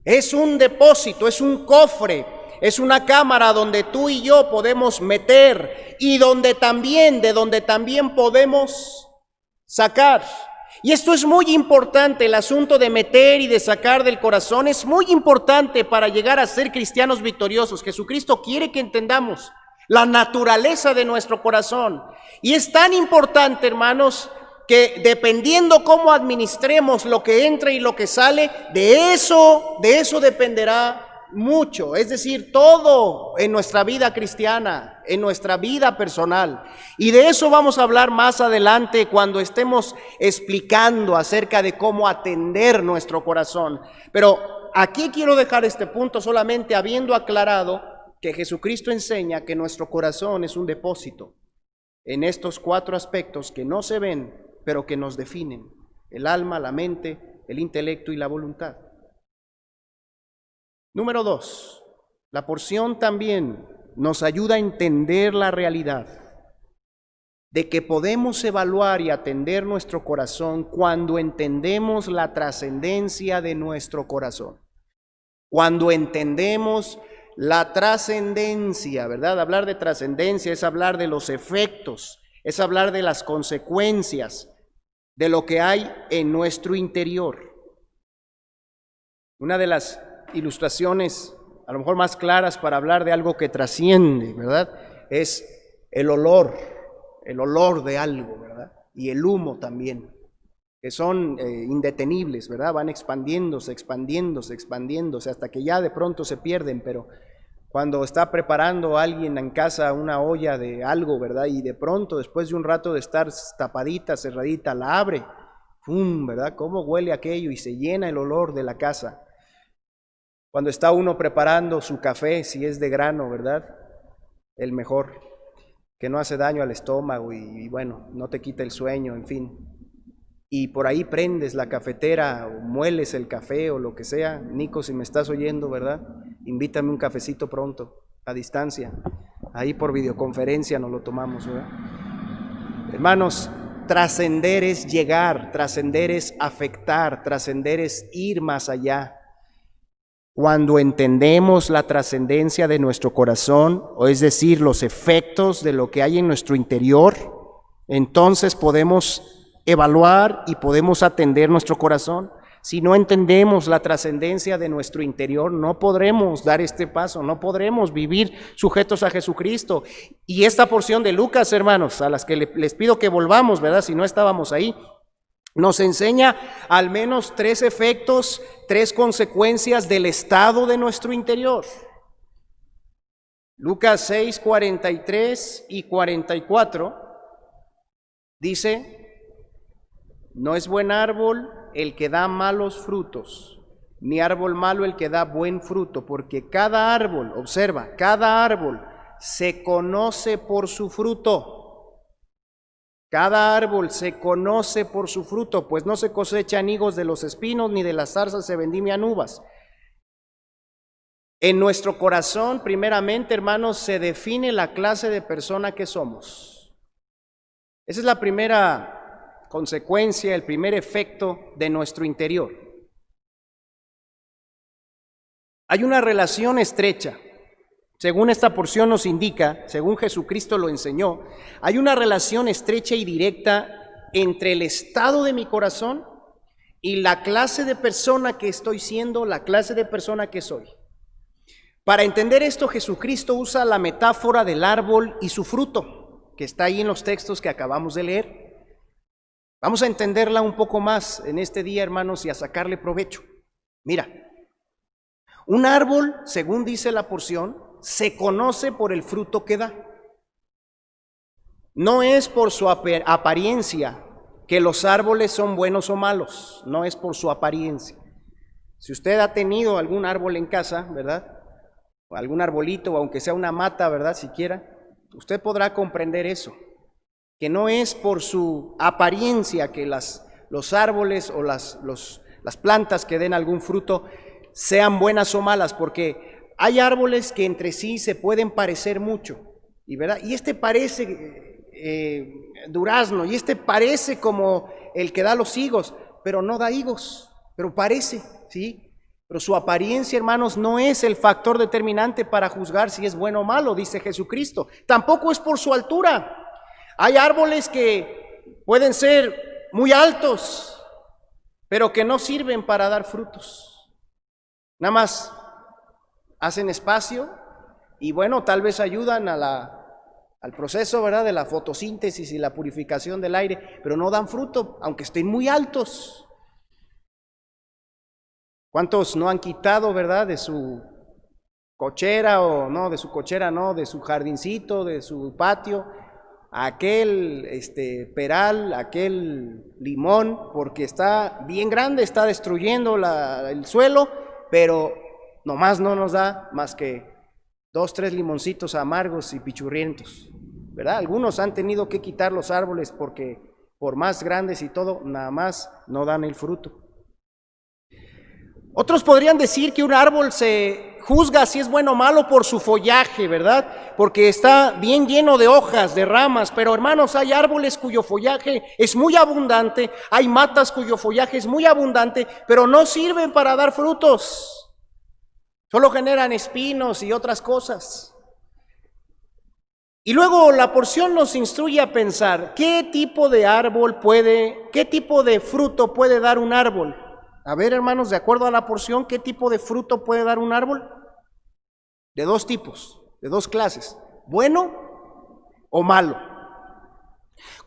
Es un depósito, es un cofre, es una cámara donde tú y yo podemos meter y de donde también podemos sacar. Y esto es muy importante, el asunto de meter y de sacar del corazón es muy importante para llegar a ser cristianos victoriosos. Jesucristo quiere que entendamos la naturaleza de nuestro corazón. Y es tan importante, hermanos, que dependiendo cómo administremos lo que entra y lo que sale, de eso dependerá mucho, es decir, todo en nuestra vida cristiana, en nuestra vida personal. Y de eso vamos a hablar más adelante cuando estemos explicando acerca de cómo atender nuestro corazón. Pero aquí quiero dejar este punto solamente habiendo aclarado que Jesucristo enseña que nuestro corazón es un depósito en estos cuatro aspectos que no se ven, pero que nos definen: el alma, la mente, el intelecto y la voluntad. Número 2, la porción también nos ayuda a entender la realidad de que podemos evaluar y atender nuestro corazón cuando entendemos la trascendencia de nuestro corazón. Cuando entendemos la trascendencia, ¿verdad? Hablar de trascendencia es hablar de los efectos, es hablar de las consecuencias de lo que hay en nuestro interior. Una de las ilustraciones a lo mejor más claras para hablar de algo que trasciende, ¿verdad? Es el olor de algo, ¿verdad? Y el humo también, que son indetenibles, ¿verdad? Van expandiéndose hasta que ya de pronto se pierden, pero cuando está preparando alguien en casa una olla de algo, ¿verdad? Y de pronto, después de un rato de estar tapadita, cerradita, la abre, ¡pum!, ¿verdad? ¿Cómo huele aquello? Y se llena el olor de la casa. Cuando está uno preparando su café, si es de grano, ¿verdad? El mejor, que no hace daño al estómago y bueno, no te quita el sueño, en fin. Y por ahí prendes la cafetera o mueles el café o lo que sea. Nico, si me estás oyendo, ¿verdad? Invítame un cafecito pronto, a distancia. Ahí por videoconferencia nos lo tomamos, ¿verdad? Hermanos, trascender es llegar, trascender es afectar, trascender es ir más allá. Cuando entendemos la trascendencia de nuestro corazón, o es decir, los efectos de lo que hay en nuestro interior, entonces podemos evaluar y podemos atender nuestro corazón. Si no entendemos la trascendencia de nuestro interior, no podremos dar este paso, no podremos vivir sujetos a Jesucristo. Y esta porción de Lucas, hermanos, a las que les pido que volvamos, ¿verdad? Si no estábamos ahí, nos enseña al menos 3 efectos, 3 consecuencias del estado de nuestro interior. Lucas 6, 43 y 44 dice: no es buen árbol el que da malos frutos, ni árbol malo el que da buen fruto, porque cada árbol, observa, cada árbol se conoce por su fruto. Cada árbol se conoce por su fruto, pues no se cosechan higos de los espinos, ni de las zarzas se vendimian uvas. En nuestro corazón, primeramente, hermanos, se define la clase de persona que somos. Esa es la primera consecuencia, el primer efecto de nuestro interior. Hay una relación estrecha. Según esta porción nos indica, según Jesucristo lo enseñó, hay una relación estrecha y directa entre el estado de mi corazón y la clase de persona que estoy siendo, la clase de persona que soy. Para entender esto, Jesucristo usa la metáfora del árbol y su fruto, que está ahí en los textos que acabamos de leer. Vamos a entenderla un poco más en este día, hermanos, y a sacarle provecho. Mira, un árbol, según dice la porción, se conoce por el fruto que da. No es por su apariencia que los árboles son buenos o malos, no es por su apariencia. Si usted ha tenido algún árbol en casa, ¿verdad? O algún arbolito, aunque sea una mata, ¿verdad? Siquiera, usted podrá comprender eso, que no es por su apariencia que los árboles o las plantas que den algún fruto sean buenas o malas, porque hay árboles que entre sí se pueden parecer mucho, ¿verdad? Y este parece durazno, y este parece como el que da los higos, pero no da higos, pero parece, ¿sí? Pero su apariencia, hermanos, no es el factor determinante para juzgar si es bueno o malo, dice Jesucristo. Tampoco es por su altura. Hay árboles que pueden ser muy altos, pero que no sirven para dar frutos. Nada más hacen espacio y bueno, tal vez ayudan al proceso, ¿verdad?, de la fotosíntesis y la purificación del aire, pero no dan fruto, aunque estén muy altos. ¿Cuántos no han quitado, verdad, de su cochera de su jardincito, de su patio, aquel peral, aquel limón, porque está bien grande, está destruyendo el suelo, pero nomás no nos da más que 2, 3 limoncitos amargos y pichurrientos, ¿verdad? Algunos han tenido que quitar los árboles porque por más grandes y todo, nada más no dan el fruto. Otros podrían decir que un árbol se juzga si es bueno o malo por su follaje, ¿verdad? Porque está bien lleno de hojas, de ramas, pero hermanos, hay árboles cuyo follaje es muy abundante, hay matas cuyo follaje es muy abundante, pero no sirven para dar frutos, solo generan espinos y otras cosas. Y luego la porción nos instruye a pensar, ¿qué tipo de qué tipo de fruto puede dar un árbol? A ver, hermanos, de acuerdo a la porción, ¿qué tipo de fruto puede dar un árbol? De dos tipos, de dos clases, bueno o malo.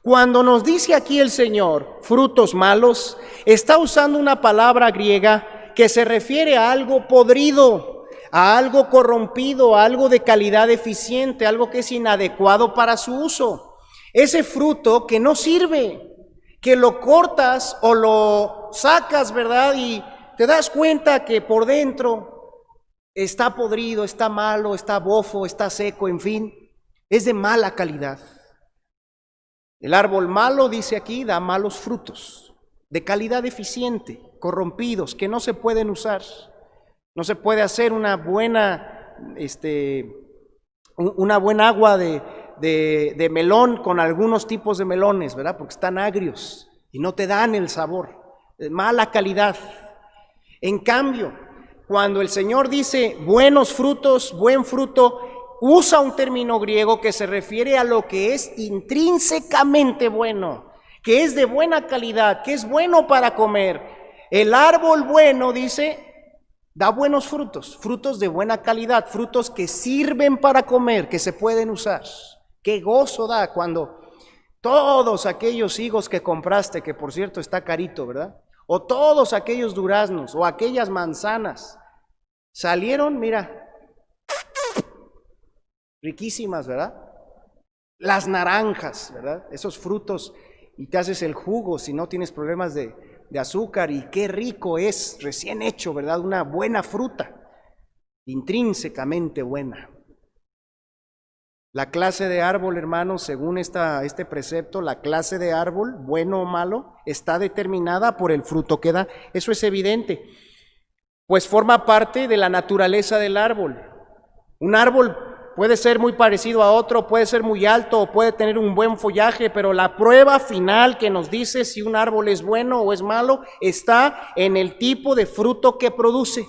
Cuando nos dice aquí el Señor, frutos malos, está usando una palabra griega que se refiere a algo podrido, a algo corrompido, a algo de calidad deficiente, algo que es inadecuado para su uso. Ese fruto que no sirve, que lo cortas o lo sacas, ¿verdad? Y te das cuenta que por dentro está podrido, está malo, está bofo, está seco, en fin, es de mala calidad. El árbol malo, dice aquí, da malos frutos, de calidad deficiente, corrompidos, que no se pueden usar. No se puede hacer una buena agua de melón con algunos tipos de melones, ¿verdad? Porque están agrios y no te dan el sabor, de mala calidad. En cambio, cuando el Señor dice buenos frutos, buen fruto, usa un término griego que se refiere a lo que es intrínsecamente bueno, que es de buena calidad, que es bueno para comer. El árbol bueno, dice, da buenos frutos, frutos de buena calidad, frutos que sirven para comer, que se pueden usar. Qué gozo da cuando todos aquellos higos que compraste, que por cierto está carito, ¿verdad? O todos aquellos duraznos o aquellas manzanas salieron, mira, riquísimas, ¿verdad? Las naranjas, ¿verdad? Esos frutos, y te haces el jugo si no tienes problemas de azúcar, y qué rico es, recién hecho, ¿verdad? Una buena fruta, intrínsecamente buena. La clase de árbol, hermanos, según este precepto, la clase de árbol, bueno o malo, está determinada por el fruto que da. Eso es evidente, pues forma parte de la naturaleza del árbol. Un árbol puede ser muy parecido a otro, puede ser muy alto o puede tener un buen follaje, pero la prueba final que nos dice si un árbol es bueno o es malo está en el tipo de fruto que produce.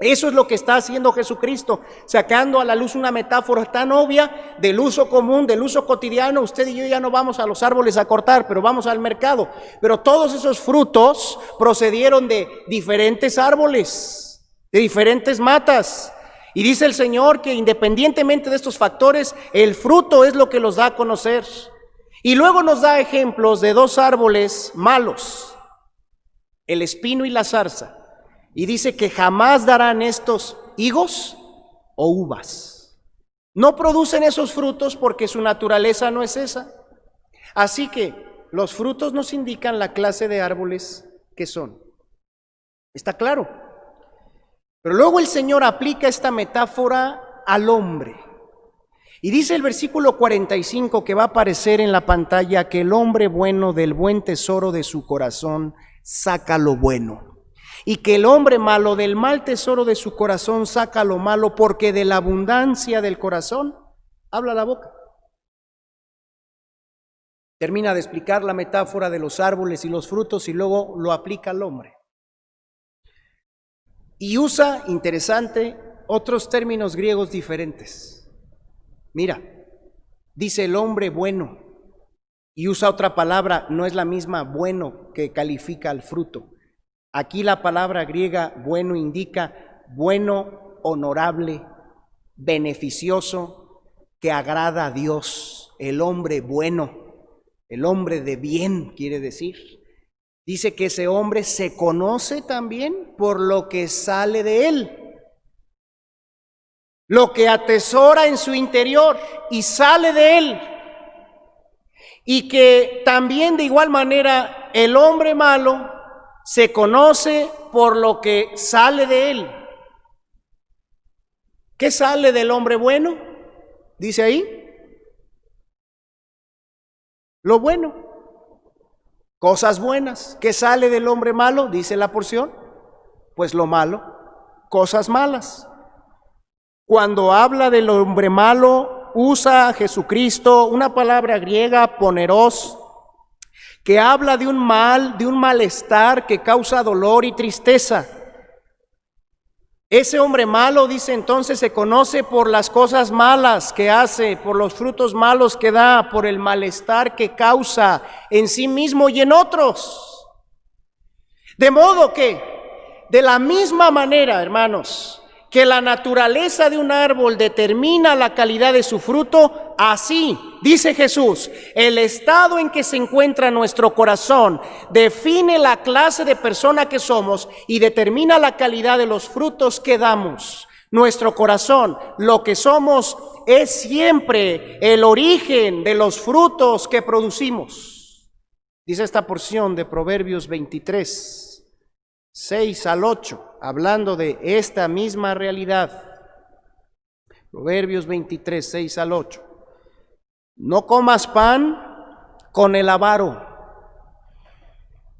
Eso es lo que está haciendo Jesucristo, sacando a la luz una metáfora tan obvia del uso común, del uso cotidiano. Usted y yo ya no vamos a los árboles a cortar, pero vamos al mercado. Pero todos esos frutos procedieron de diferentes árboles, de diferentes matas. Y dice el Señor que independientemente de estos factores, el fruto es lo que los da a conocer. Y luego nos da ejemplos de dos árboles malos, el espino y la zarza. Y dice que jamás darán estos higos o uvas. No producen esos frutos porque su naturaleza no es esa. Así que los frutos nos indican la clase de árboles que son. ¿Está claro? Pero luego el Señor aplica esta metáfora al hombre. Y dice el versículo 45 que va a aparecer en la pantalla, que el hombre bueno del buen tesoro de su corazón saca lo bueno. Y que el hombre malo del mal tesoro de su corazón saca lo malo, porque de la abundancia del corazón habla la boca. Termina de explicar la metáfora de los árboles y los frutos y luego lo aplica al hombre. Y usa, interesante, otros términos griegos diferentes. Mira, dice el hombre bueno y usa otra palabra, no es la misma bueno que califica al fruto. Aquí la palabra griega bueno indica bueno, honorable, beneficioso, que agrada a Dios. El hombre bueno, el hombre de bien, quiere decir. Dice que ese hombre se conoce también por lo que sale de él, lo que atesora en su interior y sale de él. Y que también de igual manera el hombre malo se conoce por lo que sale de él. ¿Qué sale del hombre bueno? Dice ahí, lo bueno. Cosas buenas. ¿Qué sale del hombre malo? Dice la porción. Pues lo malo, cosas malas. Cuando habla del hombre malo, usa a Jesucristo una palabra griega, poneros, que habla de un mal, de un malestar que causa dolor y tristeza. Ese hombre malo, dice entonces, se conoce por las cosas malas que hace, por los frutos malos que da, por el malestar que causa en sí mismo y en otros. De modo que, de la misma manera, hermanos, que la naturaleza de un árbol determina la calidad de su fruto, así, dice Jesús, el estado en que se encuentra nuestro corazón define la clase de persona que somos y determina la calidad de los frutos que damos. Nuestro corazón, lo que somos, es siempre el origen de los frutos que producimos. Dice esta porción de Proverbios 23, 6 al 8, hablando de esta misma realidad. Proverbios 23, 6 al 8. No comas pan con el avaro,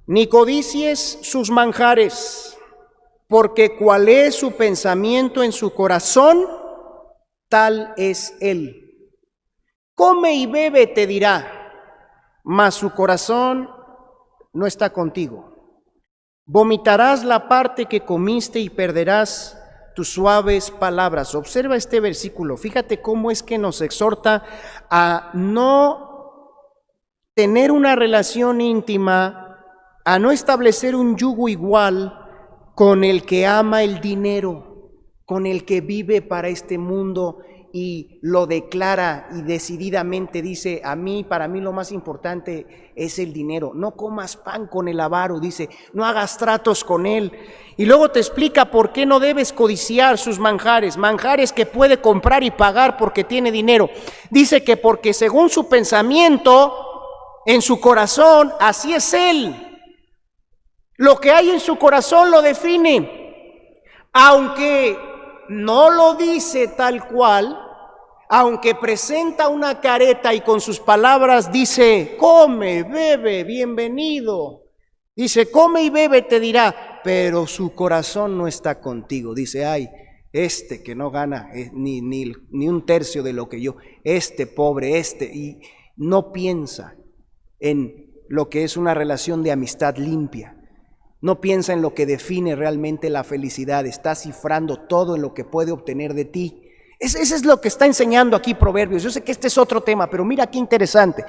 ni codicies sus manjares, porque cual es su pensamiento en su corazón, tal es él. Come y bebe, te dirá, mas su corazón no está contigo. Vomitarás la parte que comiste y perderás tus suaves palabras. Observa este versículo, fíjate cómo es que nos exhorta a no tener una relación íntima, a no establecer un yugo igual con el que ama el dinero, con el que vive para este mundo y lo declara y decididamente dice, para mí lo más importante es el dinero. No comas pan con el avaro, dice, no hagas tratos con él. Y luego te explica por qué no debes codiciar sus manjares que puede comprar y pagar porque tiene dinero. Dice que porque según su pensamiento, en su corazón, así es él. Lo que hay en su corazón lo define. Aunque no lo dice tal cual, aunque presenta una careta y con sus palabras dice, come, bebe, bienvenido. Dice, come y bebe, te dirá, pero su corazón no está contigo. Dice, ay, este que no gana ni un tercio de lo que yo, este pobre, y no piensa en lo que es una relación de amistad limpia. No piensa en lo que define realmente la felicidad, está cifrando todo en lo que puede obtener de ti. Ese es lo que está enseñando aquí Proverbios. Yo sé que este es otro tema, pero mira qué interesante.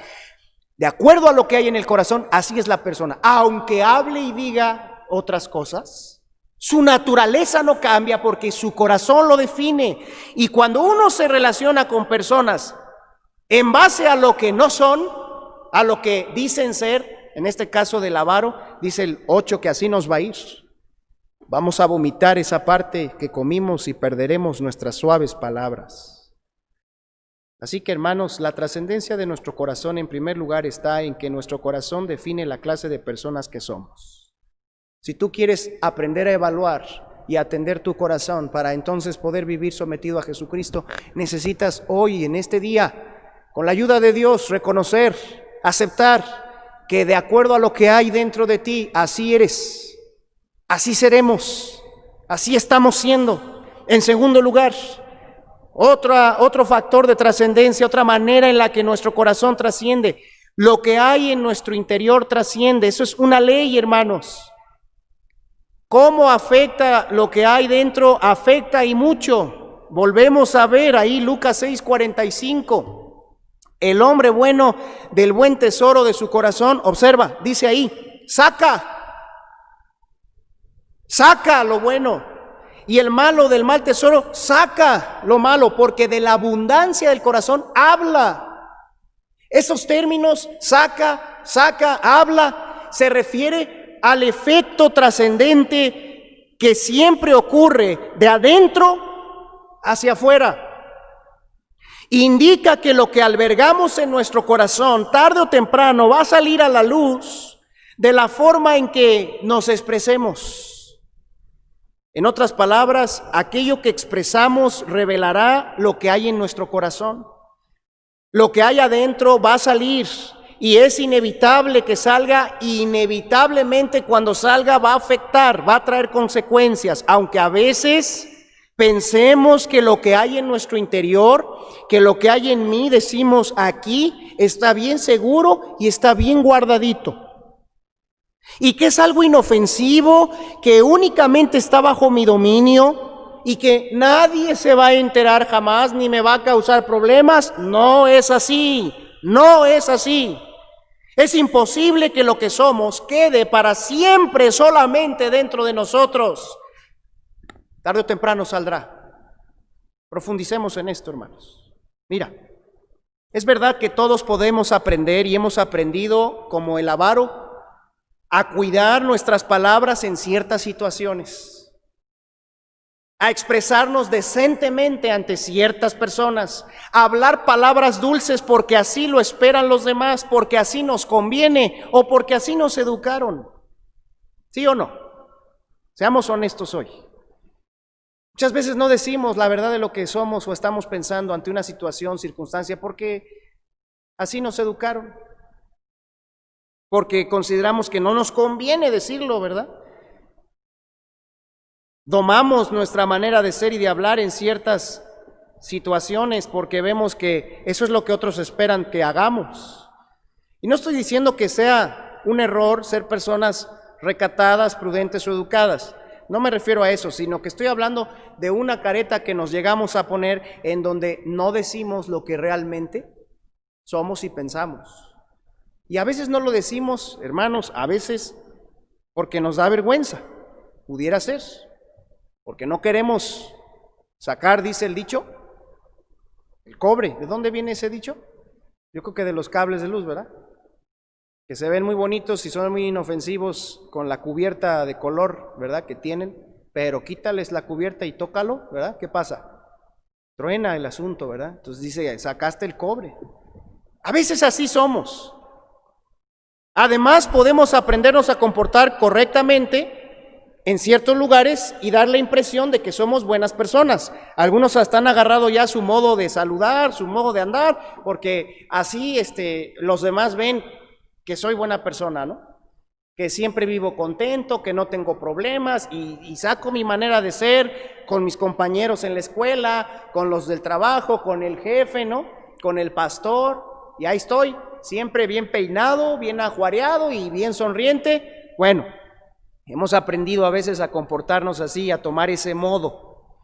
De acuerdo a lo que hay en el corazón, así es la persona. Aunque hable y diga otras cosas, su naturaleza no cambia porque su corazón lo define. Y cuando uno se relaciona con personas en base a lo que no son, a lo que dicen ser, en este caso del avaro, dice el 8 que así nos va a ir. Vamos a vomitar esa parte que comimos y perderemos nuestras suaves palabras. Así que, hermanos, la trascendencia de nuestro corazón en primer lugar está en que nuestro corazón define la clase de personas que somos. Si tú quieres aprender a evaluar y atender tu corazón para entonces poder vivir sometido a Jesucristo, necesitas hoy, en este día, con la ayuda de Dios, reconocer, aceptar que de acuerdo a lo que hay dentro de ti, así eres, así seremos, así estamos siendo. En segundo lugar, otro factor de trascendencia, otra manera en la que nuestro corazón trasciende, lo que hay en nuestro interior trasciende. Eso es una ley, hermanos. ¿Cómo afecta lo que hay dentro? Afecta y mucho. Volvemos a ver ahí Lucas 6:45. El hombre bueno del buen tesoro de su corazón, observa, dice ahí, saca lo bueno. Y el malo del mal tesoro, saca lo malo, porque de la abundancia del corazón habla. Esos términos, saca, habla, se refiere al efecto trascendente que siempre ocurre de adentro hacia afuera. Indica que lo que albergamos en nuestro corazón, tarde o temprano, va a salir a la luz de la forma en que nos expresemos. En otras palabras, aquello que expresamos revelará lo que hay en nuestro corazón. Lo que hay adentro va a salir y es inevitable que salga, y inevitablemente cuando salga va a afectar, va a traer consecuencias, aunque a veces Pensemos que lo que hay en nuestro interior, que lo que hay en mí, decimos aquí, está bien seguro y está bien guardadito. Y que es algo inofensivo, que únicamente está bajo mi dominio y que nadie se va a enterar jamás ni me va a causar problemas. No es así, no es así. Es imposible que lo que somos quede para siempre solamente dentro de nosotros. Tarde o temprano saldrá. Profundicemos en esto, hermanos. Mira, es verdad que todos podemos aprender y hemos aprendido, como el avaro, a cuidar nuestras palabras en ciertas situaciones, a expresarnos decentemente ante ciertas personas, a hablar palabras dulces porque así lo esperan los demás, porque así nos conviene o porque así nos educaron. ¿Sí o no? Seamos honestos hoy. Muchas veces no decimos la verdad de lo que somos o estamos pensando ante una situación, circunstancia, porque así nos educaron. Porque consideramos que no nos conviene decirlo, ¿verdad? Domamos nuestra manera de ser y de hablar en ciertas situaciones porque vemos que eso es lo que otros esperan que hagamos. Y no estoy diciendo que sea un error ser personas recatadas, prudentes o educadas. No me refiero a eso, sino que estoy hablando de una careta que nos llegamos a poner en donde no decimos lo que realmente somos y pensamos. Y a veces no lo decimos, hermanos, a veces porque nos da vergüenza, pudiera ser, porque no queremos sacar, dice el dicho, el cobre. ¿De dónde viene ese dicho? Yo creo que de los cables de luz, ¿verdad? Que se ven muy bonitos y son muy inofensivos con la cubierta de color, ¿verdad? Que tienen, pero quítales la cubierta y tócalo, ¿verdad? ¿Qué pasa? Truena el asunto, ¿verdad? Entonces dice, sacaste el cobre. A veces así somos. Además, podemos aprendernos a comportar correctamente en ciertos lugares y dar la impresión de que somos buenas personas. Algunos hasta han agarrado ya su modo de saludar, su modo de andar, porque así los demás ven que soy buena persona, ¿no? Que siempre vivo contento, que no tengo problemas y saco mi manera de ser con mis compañeros en la escuela, con los del trabajo, con el jefe, ¿no? Con el pastor, y ahí estoy. Siempre bien peinado, bien ajuareado y bien sonriente. Bueno, hemos aprendido a veces a comportarnos así, a tomar ese modo.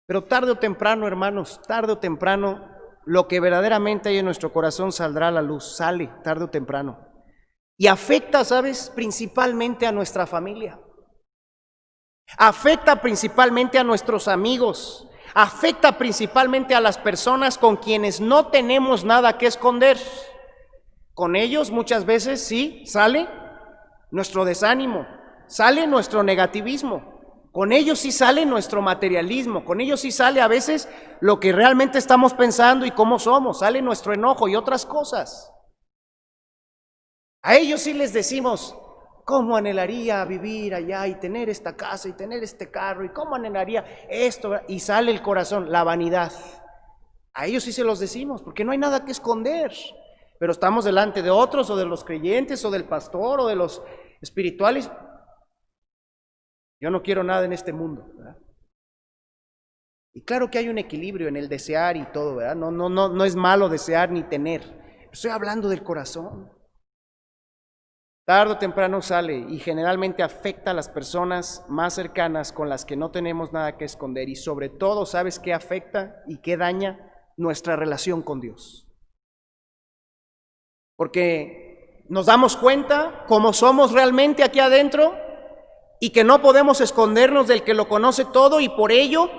Pero tarde o temprano, hermanos, tarde o temprano, lo que verdaderamente hay en nuestro corazón saldrá a la luz, sale tarde o temprano. Y afecta, ¿sabes? Principalmente a nuestra familia. Afecta principalmente a nuestros amigos. Afecta principalmente a las personas con quienes no tenemos nada que esconder. Con ellos muchas veces sí sale nuestro desánimo, sale nuestro negativismo, con ellos sí sale nuestro materialismo, con ellos sí sale a veces lo que realmente estamos pensando y cómo somos, sale nuestro enojo y otras cosas. A ellos sí les decimos, ¿cómo anhelaría vivir allá y tener esta casa y tener este carro? ¿Y cómo anhelaría esto? Y sale el corazón, la vanidad. A ellos sí se los decimos, porque no hay nada que esconder. Pero estamos delante de otros, o de los creyentes, o del pastor, o de los espirituales. Yo no quiero nada en este mundo, ¿verdad? Y claro que hay un equilibrio en el desear y todo, ¿verdad? No es malo desear ni tener. Estoy hablando del corazón. Tarde o temprano sale y generalmente afecta a las personas más cercanas con las que no tenemos nada que esconder. Y sobre todo, ¿sabes qué afecta y qué daña? Nuestra relación con Dios. Porque nos damos cuenta cómo somos realmente aquí adentro y que no podemos escondernos del que lo conoce todo, y por ello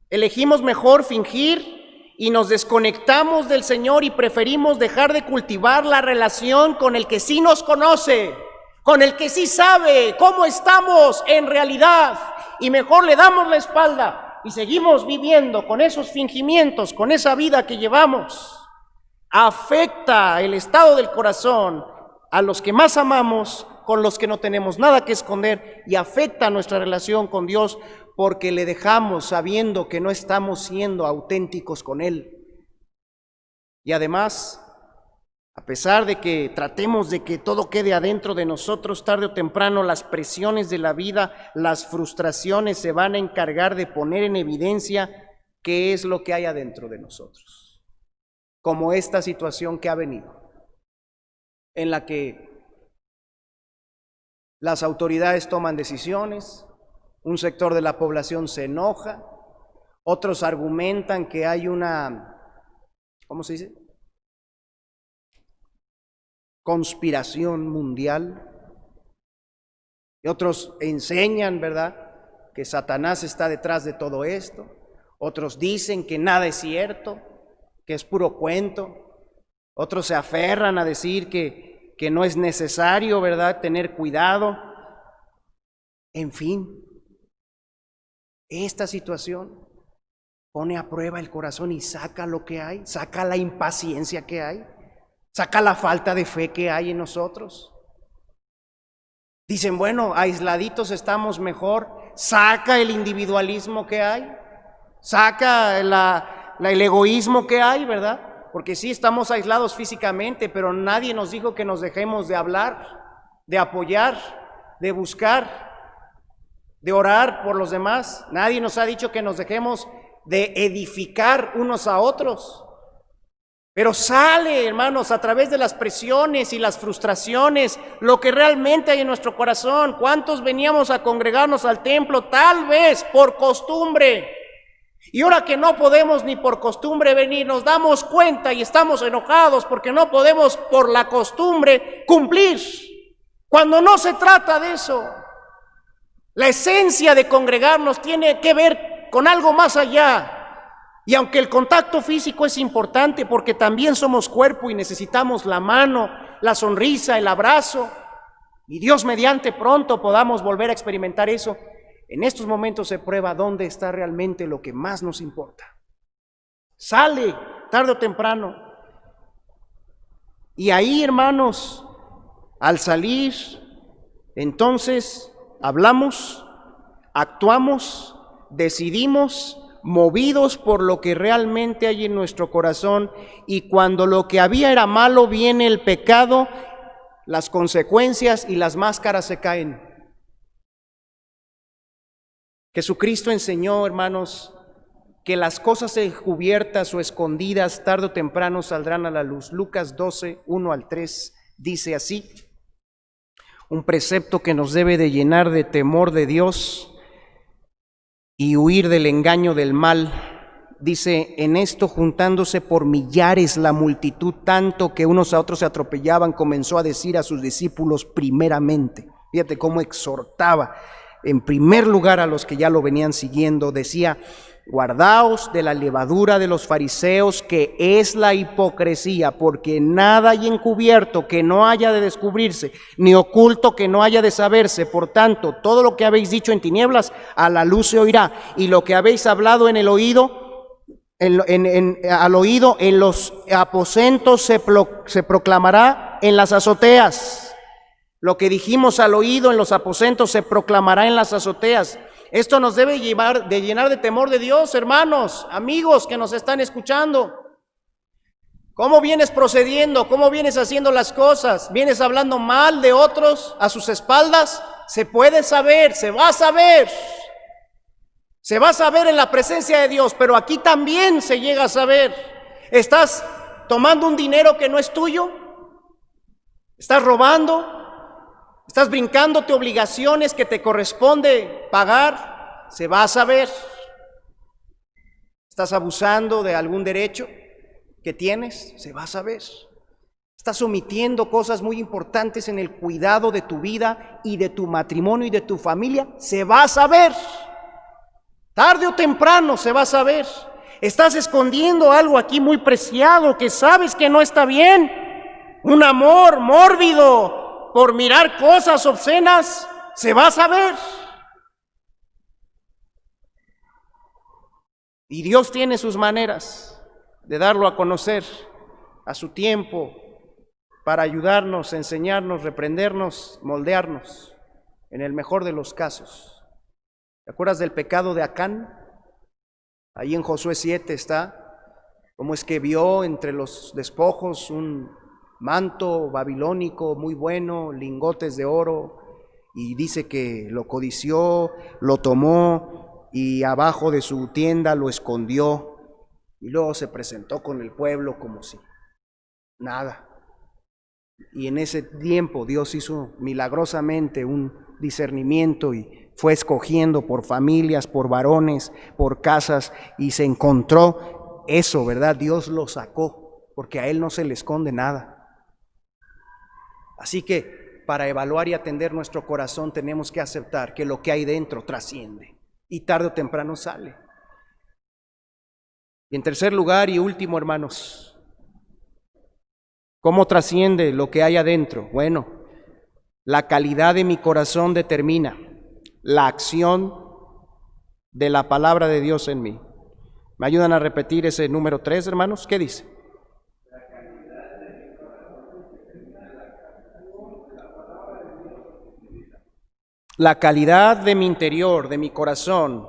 elegimos mejor fingir y nos desconectamos del Señor y preferimos dejar de cultivar la relación con el que sí nos conoce, con el que sí sabe cómo estamos en realidad, y mejor le damos la espalda y seguimos viviendo con esos fingimientos, con esa vida que llevamos. Afecta el estado del corazón a los que más amamos, con los que no tenemos nada que esconder, y afecta nuestra relación con Dios porque le dejamos sabiendo que no estamos siendo auténticos con Él. Y además A pesar de que tratemos de que todo quede adentro de nosotros, tarde o temprano las presiones de la vida, las frustraciones se van a encargar de poner en evidencia qué es lo que hay adentro de nosotros. Como esta situación que ha venido, en la que las autoridades toman decisiones, un sector de la población se enoja, otros argumentan que hay una, ¿cómo se dice?, conspiración mundial, y otros enseñan, ¿verdad?, que Satanás está detrás de todo esto, otros dicen que nada es cierto, que es puro cuento, otros se aferran a decir que no es necesario, ¿verdad?, tener cuidado. En fin, esta situación pone a prueba el corazón y saca lo que hay, saca la impaciencia que hay, saca la falta de fe que hay en nosotros. Dicen, bueno, aisladitos estamos mejor, saca el individualismo que hay, saca el egoísmo que hay, ¿verdad? Porque sí estamos aislados físicamente, pero nadie nos dijo que nos dejemos de hablar, de apoyar, de buscar, de orar por los demás. Nadie nos ha dicho que nos dejemos de edificar unos a otros. Pero sale, hermanos, a través de las presiones y las frustraciones, lo que realmente hay en nuestro corazón. ¿Cuántos veníamos a congregarnos al templo? Tal vez por costumbre. Y ahora que no podemos ni por costumbre venir, nos damos cuenta y estamos enojados porque no podemos por la costumbre cumplir. Cuando no se trata de eso. La esencia de congregarnos tiene que ver con algo más allá. Y aunque el contacto físico es importante porque también somos cuerpo y necesitamos la mano, la sonrisa, el abrazo, y Dios mediante pronto podamos volver a experimentar eso, en estos momentos se prueba dónde está realmente lo que más nos importa. Sale tarde o temprano. Y ahí, hermanos, al salir, entonces hablamos, actuamos, decidimos, movidos por lo que realmente hay en nuestro corazón, y cuando lo que había era malo, viene el pecado, las consecuencias y las máscaras se caen. Jesucristo enseñó, hermanos, que las cosas encubiertas o escondidas tarde o temprano saldrán a la luz. Lucas 12, 1 al 3 dice así, un precepto que nos debe de llenar de temor de Dios y huir del engaño del mal. Dice, en esto juntándose por millares la multitud, tanto que unos a otros se atropellaban, comenzó a decir a sus discípulos primeramente. Fíjate cómo exhortaba en primer lugar a los que ya lo venían siguiendo. Decía, guardaos de la levadura de los fariseos, que es la hipocresía, porque nada hay encubierto que no haya de descubrirse, ni oculto que no haya de saberse. Por tanto, todo lo que habéis dicho en tinieblas, a la luz se oirá, y lo que habéis hablado en el oído, al oído en los aposentos se proclamará en las azoteas. Lo que dijimos al oído en los aposentos se proclamará en las azoteas. Esto nos debe llenar de temor de Dios, hermanos, amigos que nos están escuchando. ¿Cómo vienes procediendo? ¿Cómo vienes haciendo las cosas? ¿Vienes hablando mal de otros a sus espaldas? Se puede saber, se va a saber. Se va a saber en la presencia de Dios, pero aquí también se llega a saber. ¿Estás tomando un dinero que no es tuyo? ¿Estás robando? ¿Estás brincándote obligaciones que te corresponde pagar? Se va a saber. ¿Estás abusando de algún derecho que tienes? Se va a saber. ¿Estás omitiendo cosas muy importantes en el cuidado de tu vida y de tu matrimonio y de tu familia? Se va a saber. Tarde o temprano se va a saber. ¿Estás escondiendo algo aquí muy preciado que sabes que no está bien? Un amor mórbido por mirar cosas obscenas, se va a saber. Y Dios tiene sus maneras de darlo a conocer a su tiempo para ayudarnos, enseñarnos, reprendernos, moldearnos, en el mejor de los casos. ¿Te acuerdas del pecado de Acán? Ahí en Josué 7 está, cómo es que vio entre los despojos un manto babilónico muy bueno, lingotes de oro, y dice que lo codició, lo tomó y abajo de su tienda lo escondió, y luego se presentó con el pueblo como si nada. Y en ese tiempo Dios hizo milagrosamente un discernimiento y fue escogiendo por familias, por varones, por casas, y se encontró eso, ¿verdad? Dios lo sacó, porque a Él no se le esconde nada. Así que para evaluar y atender nuestro corazón tenemos que aceptar que lo que hay dentro trasciende y tarde o temprano sale. Y en tercer lugar y último, hermanos, ¿cómo trasciende lo que hay adentro? Bueno, la calidad de mi corazón determina la acción de la palabra de Dios en mí. ¿Me ayudan a repetir ese número 3, hermanos? ¿Qué dice? La calidad de mi interior, de mi corazón,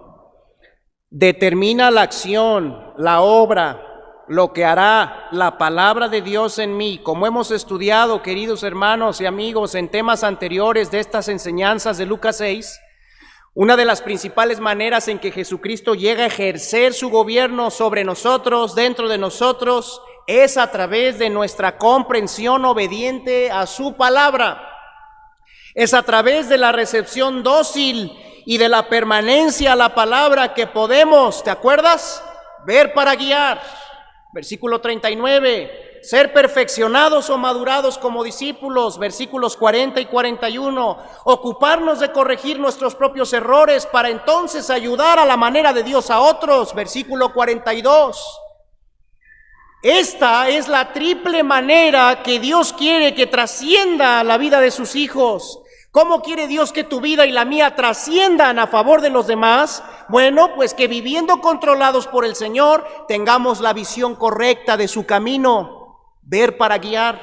determina la acción, la obra, lo que hará la palabra de Dios en mí. Como hemos estudiado, queridos hermanos y amigos, en temas anteriores de estas enseñanzas de Lucas 6, una de las principales maneras en que Jesucristo llega a ejercer su gobierno sobre nosotros, dentro de nosotros, es a través de nuestra comprensión obediente a su palabra. Es a través de la recepción dócil y de la permanencia a la palabra que podemos, ¿te acuerdas? Ver para guiar. Versículo 39, ser perfeccionados o madurados como discípulos. Versículos 40 y 41, ocuparnos de corregir nuestros propios errores para entonces ayudar a la manera de Dios a otros. Versículo 42. Esta es la triple manera que Dios quiere que trascienda la vida de sus hijos. ¿Cómo quiere Dios que tu vida y la mía trasciendan a favor de los demás? Bueno, pues que viviendo controlados por el Señor, tengamos la visión correcta de su camino, ver para guiar.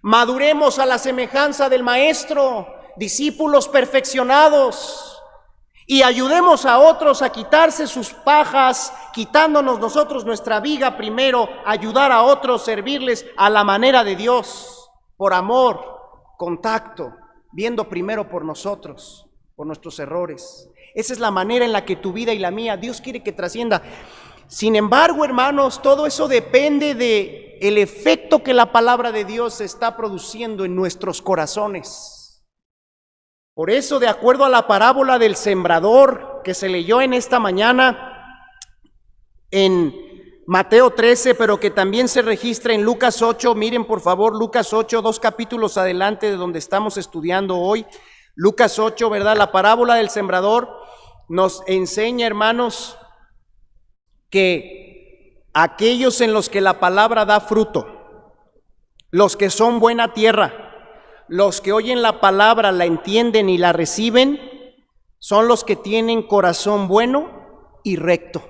Maduremos a la semejanza del Maestro, discípulos perfeccionados, y ayudemos a otros a quitarse sus pajas, quitándonos nosotros nuestra viga primero, ayudar a otros, servirles a la manera de Dios, por amor, contacto, viendo primero por nosotros, por nuestros errores. Esa es la manera en la que tu vida y la mía, Dios quiere que trascienda. Sin embargo, hermanos, todo eso depende de el efecto que la palabra de Dios está produciendo en nuestros corazones. Por eso, de acuerdo a la parábola del sembrador que se leyó en esta mañana en Mateo 13, pero que también se registra en Lucas 8, miren por favor Lucas 8, 2 capítulos adelante de donde estamos estudiando hoy. Lucas 8, ¿verdad? La parábola del sembrador nos enseña, hermanos, que aquellos en los que la palabra da fruto, los que son buena tierra, los que oyen la palabra, la entienden y la reciben, son los que tienen corazón bueno y recto.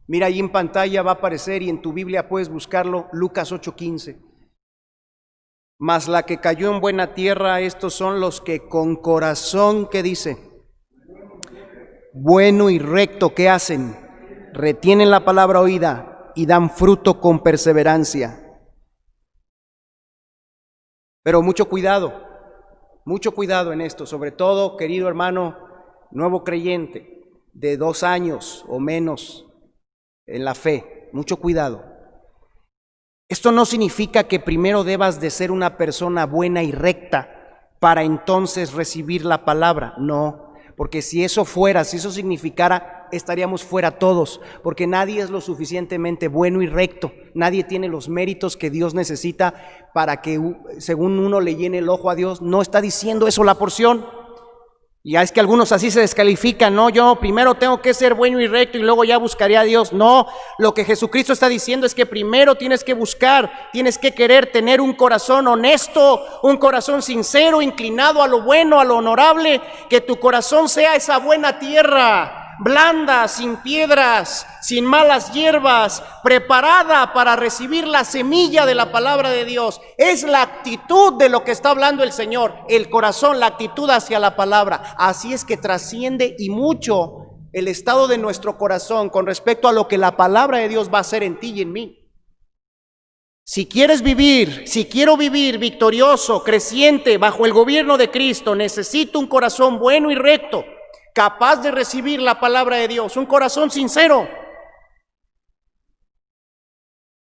Mira, ahí en pantalla va a aparecer y en tu Biblia puedes buscarlo, Lucas 8:15. Mas la que cayó en buena tierra, estos son los que con corazón, ¿qué dice? Bueno y recto, ¿qué hacen? Retienen la palabra oída y dan fruto con perseverancia. Pero mucho cuidado en esto, sobre todo, querido hermano, nuevo creyente, de 2 años o menos en la fe, mucho cuidado. Esto no significa que primero debas de ser una persona buena y recta para entonces recibir la palabra, no, porque si eso significara, estaríamos fuera todos, porque nadie es lo suficientemente bueno y recto, nadie tiene los méritos que Dios necesita para que según uno le llene el ojo a Dios. No está diciendo eso la porción. Ya es que algunos así se descalifican, no, yo primero tengo que ser bueno y recto y luego ya buscaré a Dios. No, lo que Jesucristo está diciendo es que primero tienes que buscar, tienes que querer tener un corazón honesto, un corazón sincero, inclinado a lo bueno, a lo honorable, que tu corazón sea esa buena tierra, blanda, sin piedras, sin malas hierbas, preparada para recibir la semilla de la palabra de Dios. Es la actitud de lo que está hablando el Señor, el corazón, la actitud hacia la palabra. Así es que trasciende y mucho el estado de nuestro corazón con respecto a lo que la palabra de Dios va a hacer en ti y en mí. Si quiero vivir victorioso, creciente, bajo el gobierno de Cristo, necesito un corazón bueno y recto, capaz de recibir la palabra de Dios, un corazón sincero.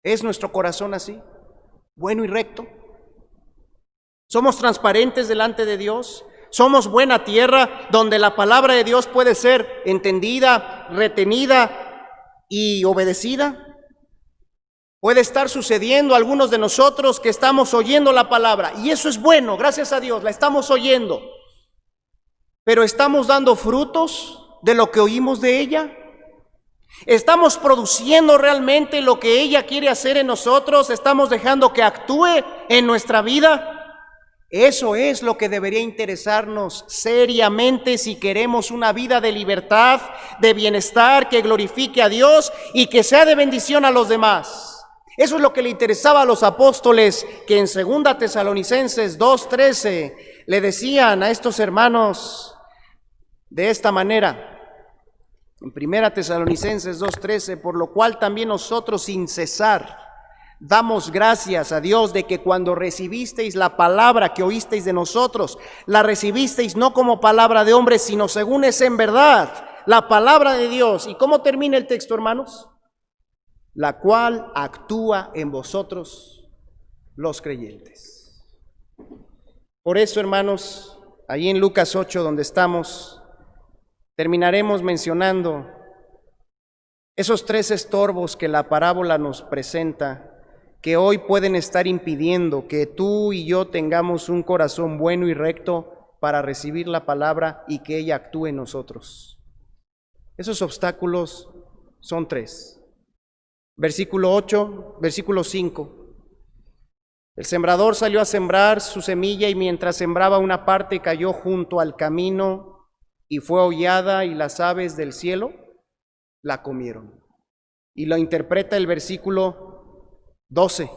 ¿Es nuestro corazón así? ¿Bueno y recto? ¿Somos transparentes delante de Dios? ¿Somos buena tierra donde la palabra de Dios puede ser entendida, retenida y obedecida? Puede estar sucediendo a algunos de nosotros que estamos oyendo la palabra, y eso es bueno, gracias a Dios, la estamos oyendo. Pero ¿estamos dando frutos de lo que oímos de ella? ¿Estamos produciendo realmente lo que ella quiere hacer en nosotros? ¿Estamos dejando que actúe en nuestra vida? Eso es lo que debería interesarnos seriamente si queremos una vida de libertad, de bienestar, que glorifique a Dios y que sea de bendición a los demás. Eso es lo que le interesaba a los apóstoles, que en 2 Tesalonicenses 2:13 le decían a estos hermanos de esta manera. En 1 Tesalonicenses 2:13, por lo cual también nosotros sin cesar damos gracias a Dios de que cuando recibisteis la palabra que oísteis de nosotros, la recibisteis no como palabra de hombres, sino según es en verdad la palabra de Dios. ¿Y cómo termina el texto, hermanos? La cual actúa en vosotros los creyentes. Por eso, hermanos, ahí en Lucas 8, donde estamos, terminaremos mencionando esos 3 estorbos que la parábola nos presenta, que hoy pueden estar impidiendo que tú y yo tengamos un corazón bueno y recto para recibir la palabra y que ella actúe en nosotros. Esos obstáculos son 3. Versículo 5. El sembrador salió a sembrar su semilla y mientras sembraba una parte cayó junto al camino y fue hollada y las aves del cielo la comieron. Y lo interpreta el versículo 12.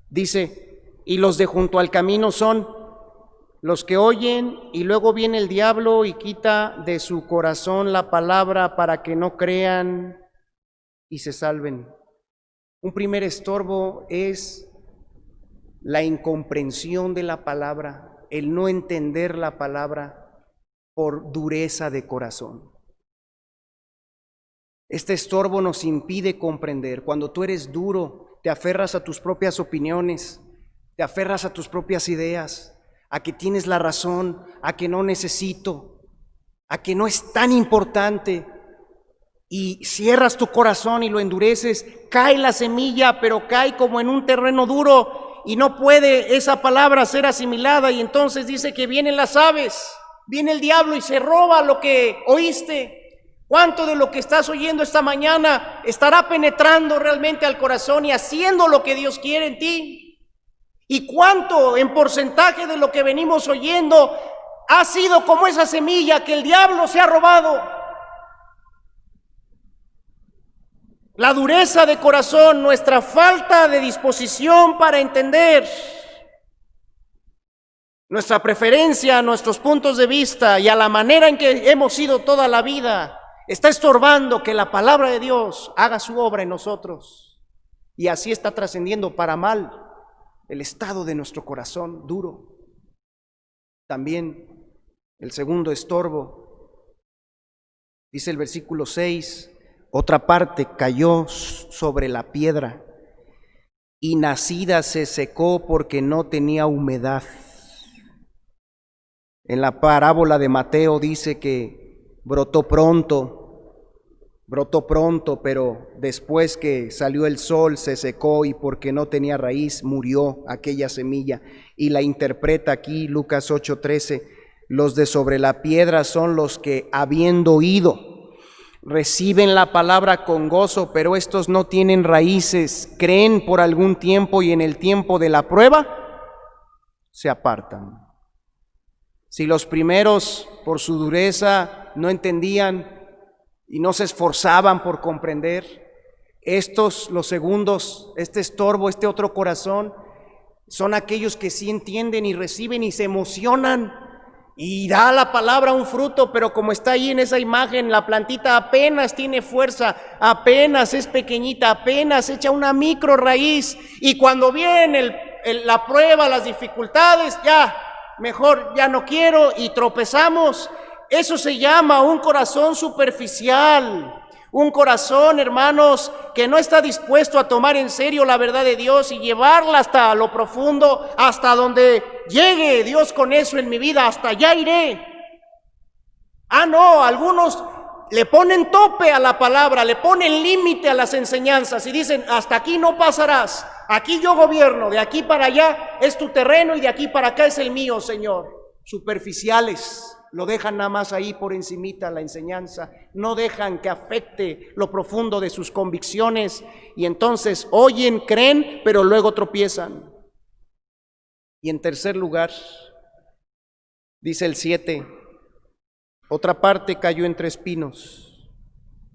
Dice, y los de junto al camino son los que oyen y luego viene el diablo y quita de su corazón la palabra para que no crean y se salven. Un primer estorbo es la incomprensión de la palabra, el no entender la palabra por dureza de corazón. Este estorbo nos impide comprender. Cuando tú eres duro, te aferras a tus propias opiniones, te aferras a tus propias ideas, a que tienes la razón, a que no necesito, a que no es tan importante, y cierras tu corazón y lo endureces, cae la semilla, pero cae como en un terreno duro y no puede esa palabra ser asimilada, y entonces dice que vienen las aves, viene el diablo y se roba lo que oíste. ¿Cuánto de lo que estás oyendo esta mañana estará penetrando realmente al corazón y haciendo lo que Dios quiere en ti? ¿Y cuánto en porcentaje de lo que venimos oyendo ha sido como esa semilla que el diablo se ha robado? La dureza de corazón, nuestra falta de disposición para entender, nuestra preferencia, nuestros puntos de vista y a la manera en que hemos sido toda la vida, está estorbando que la palabra de Dios haga su obra en nosotros. Y así está trascendiendo para mal el estado de nuestro corazón duro. También el segundo estorbo, dice el versículo 6, otra parte cayó sobre la piedra y nacida se secó porque no tenía humedad. En la parábola de Mateo dice que brotó pronto, pero después que salió el sol se secó y porque no tenía raíz murió aquella semilla. Y la interpreta aquí Lucas 8:13, los de sobre la piedra son los que habiendo oído, reciben la palabra con gozo, pero estos no tienen raíces, creen por algún tiempo y en el tiempo de la prueba se apartan. Si los primeros por su dureza no entendían y no se esforzaban por comprender, estos, los segundos, este estorbo, este otro corazón, son aquellos que sí entienden y reciben y se emocionan y da la palabra un fruto, pero como está ahí en esa imagen, la plantita apenas tiene fuerza, apenas es pequeñita, apenas echa una micro raíz, y cuando viene la prueba, las dificultades, ya, mejor ya no quiero, y tropezamos. Eso se llama un corazón superficial. Un corazón, hermanos, que no está dispuesto a tomar en serio la verdad de Dios y llevarla hasta lo profundo, hasta donde llegue Dios con eso en mi vida, hasta allá iré. No, algunos le ponen tope a la palabra, le ponen límite a las enseñanzas y dicen, hasta aquí no pasarás, aquí yo gobierno, de aquí para allá es tu terreno y de aquí para acá es el mío, Señor. Superficiales. Lo dejan nada más ahí por encimita la enseñanza, no dejan que afecte lo profundo de sus convicciones y entonces oyen, creen, pero luego tropiezan. Y en tercer lugar, dice el 7, otra parte cayó entre espinos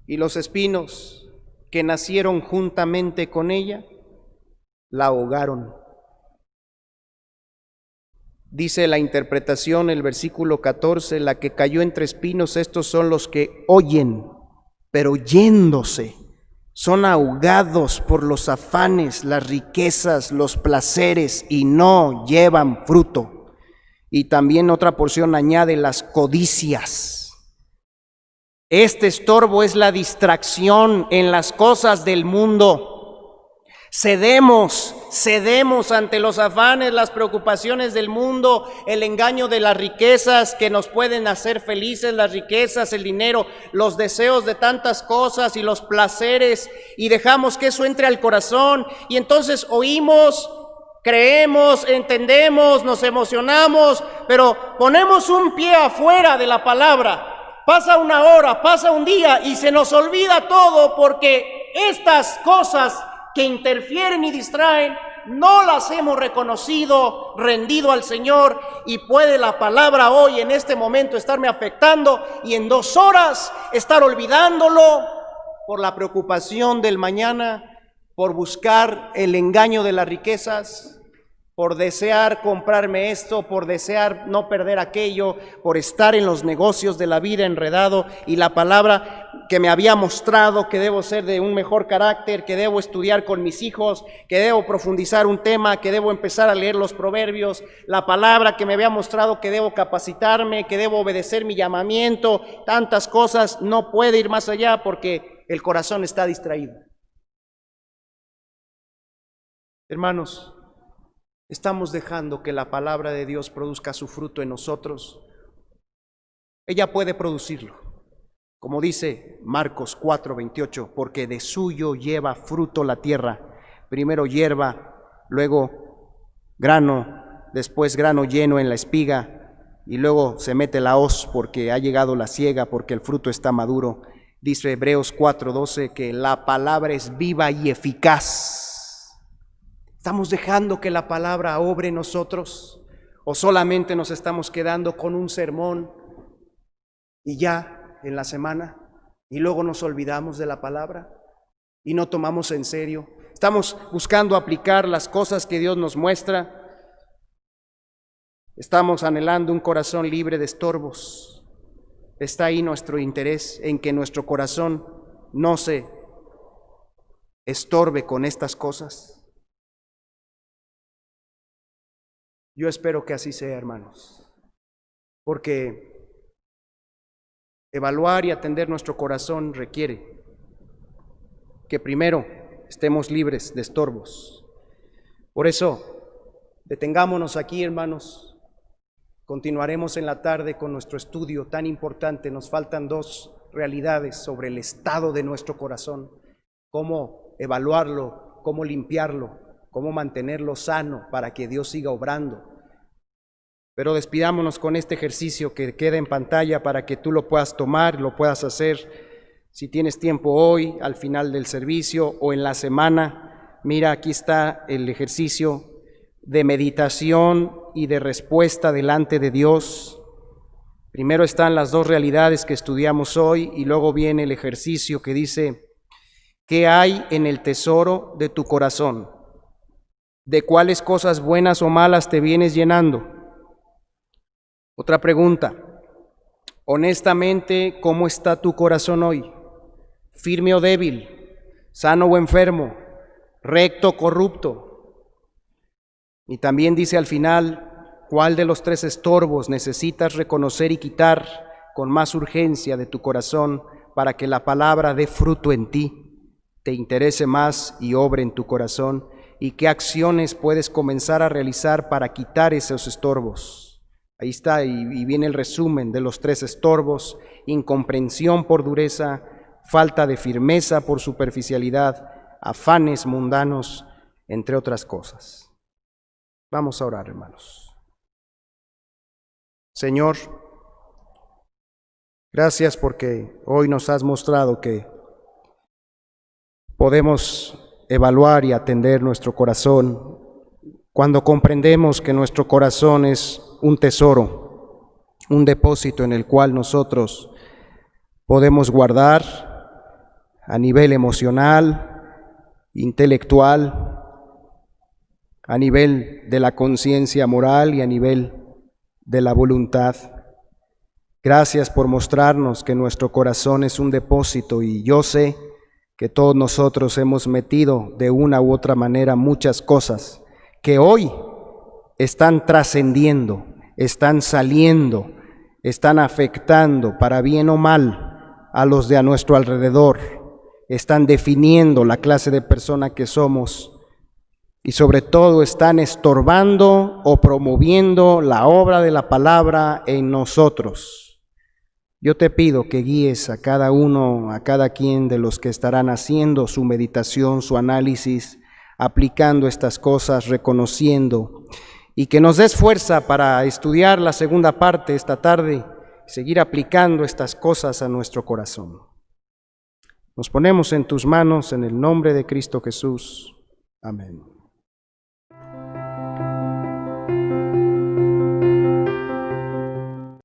y los espinos que nacieron juntamente con ella la ahogaron. Dice la interpretación, el versículo 14, la que cayó entre espinos, estos son los que oyen, pero yéndose, son ahogados por los afanes, las riquezas, los placeres y no llevan fruto. Y también otra porción añade las codicias. Este estorbo es la distracción en las cosas del mundo. Cedemos ante los afanes, las preocupaciones del mundo, el engaño de las riquezas que nos pueden hacer felices, las riquezas, el dinero, los deseos de tantas cosas y los placeres, y dejamos que eso entre al corazón, y entonces oímos, creemos, entendemos, nos emocionamos, pero ponemos un pie afuera de la palabra. Pasa una hora, pasa un día y se nos olvida todo porque estas cosas que interfieren y distraen, no las hemos reconocido, rendido al Señor, y puede la palabra hoy en este momento estarme afectando y en 2 horas estar olvidándolo por la preocupación del mañana, por buscar el engaño de las riquezas, por desear comprarme esto, por desear no perder aquello, por estar en los negocios de la vida enredado, y la palabra que me había mostrado que debo ser de un mejor carácter, que debo estudiar con mis hijos, que debo profundizar un tema, que debo empezar a leer los proverbios, la palabra que me había mostrado que debo capacitarme, que debo obedecer mi llamamiento, tantas cosas, no puede ir más allá porque el corazón está distraído. Hermanos, estamos dejando que la palabra de Dios produzca su fruto en nosotros. Ella puede producirlo, como dice Marcos 4:28, porque de suyo lleva fruto la tierra, primero hierba, luego grano, después grano lleno en la espiga, y luego se mete la hoz porque ha llegado la siega, porque el fruto está maduro. Dice Hebreos 4:12 que la palabra es viva y eficaz. ¿Estamos dejando que la palabra obre en nosotros? ¿O solamente nos estamos quedando con un sermón y ya en la semana? Y luego nos olvidamos de la palabra y no tomamos en serio. Estamos buscando aplicar las cosas que Dios nos muestra. Estamos anhelando un corazón libre de estorbos. Está ahí nuestro interés en que nuestro corazón no se estorbe con estas cosas. Yo espero que así sea, hermanos, porque evaluar y atender nuestro corazón requiere que primero estemos libres de estorbos. Por eso, detengámonos aquí, hermanos. Continuaremos en la tarde con nuestro estudio tan importante. Nos faltan 2 realidades sobre el estado de nuestro corazón, cómo evaluarlo, cómo limpiarlo, cómo mantenerlo sano para que Dios siga obrando. Pero despidámonos con este ejercicio que queda en pantalla para que tú lo puedas tomar, lo puedas hacer. Si tienes tiempo hoy, al final del servicio o en la semana, mira, aquí está el ejercicio de meditación y de respuesta delante de Dios. Primero están las 2 realidades que estudiamos hoy y luego viene el ejercicio que dice: ¿qué hay en el tesoro de tu corazón? ¿De cuáles cosas buenas o malas te vienes llenando? Otra pregunta. Honestamente, ¿cómo está tu corazón hoy? ¿Firme o débil? ¿Sano o enfermo? ¿Recto o corrupto? Y también dice al final, ¿cuál de los 3 estorbos necesitas reconocer y quitar con más urgencia de tu corazón para que la palabra dé fruto en ti, te interese más y obre en tu corazón? ¿Y qué acciones puedes comenzar a realizar para quitar esos estorbos? Ahí está, y viene el resumen de los 3 estorbos: incomprensión por dureza, falta de firmeza por superficialidad, afanes mundanos, entre otras cosas. Vamos a orar, hermanos. Señor, gracias porque hoy nos has mostrado que podemos evaluar y atender nuestro corazón cuando comprendemos que nuestro corazón es un tesoro, un depósito en el cual nosotros podemos guardar a nivel emocional, intelectual, a nivel de la conciencia moral y a nivel de la voluntad. Gracias por mostrarnos que nuestro corazón es un depósito, y yo sé que todos nosotros hemos metido de una u otra manera muchas cosas que hoy están trascendiendo, están saliendo, están afectando para bien o mal a los de a nuestro alrededor, están definiendo la clase de persona que somos y sobre todo están estorbando o promoviendo la obra de la palabra en nosotros. Yo te pido que guíes a cada uno, a cada quien de los que estarán haciendo su meditación, su análisis, aplicando estas cosas, reconociendo, y que nos des fuerza para estudiar la segunda parte esta tarde, seguir aplicando estas cosas a nuestro corazón. Nos ponemos en tus manos en el nombre de Cristo Jesús. Amén.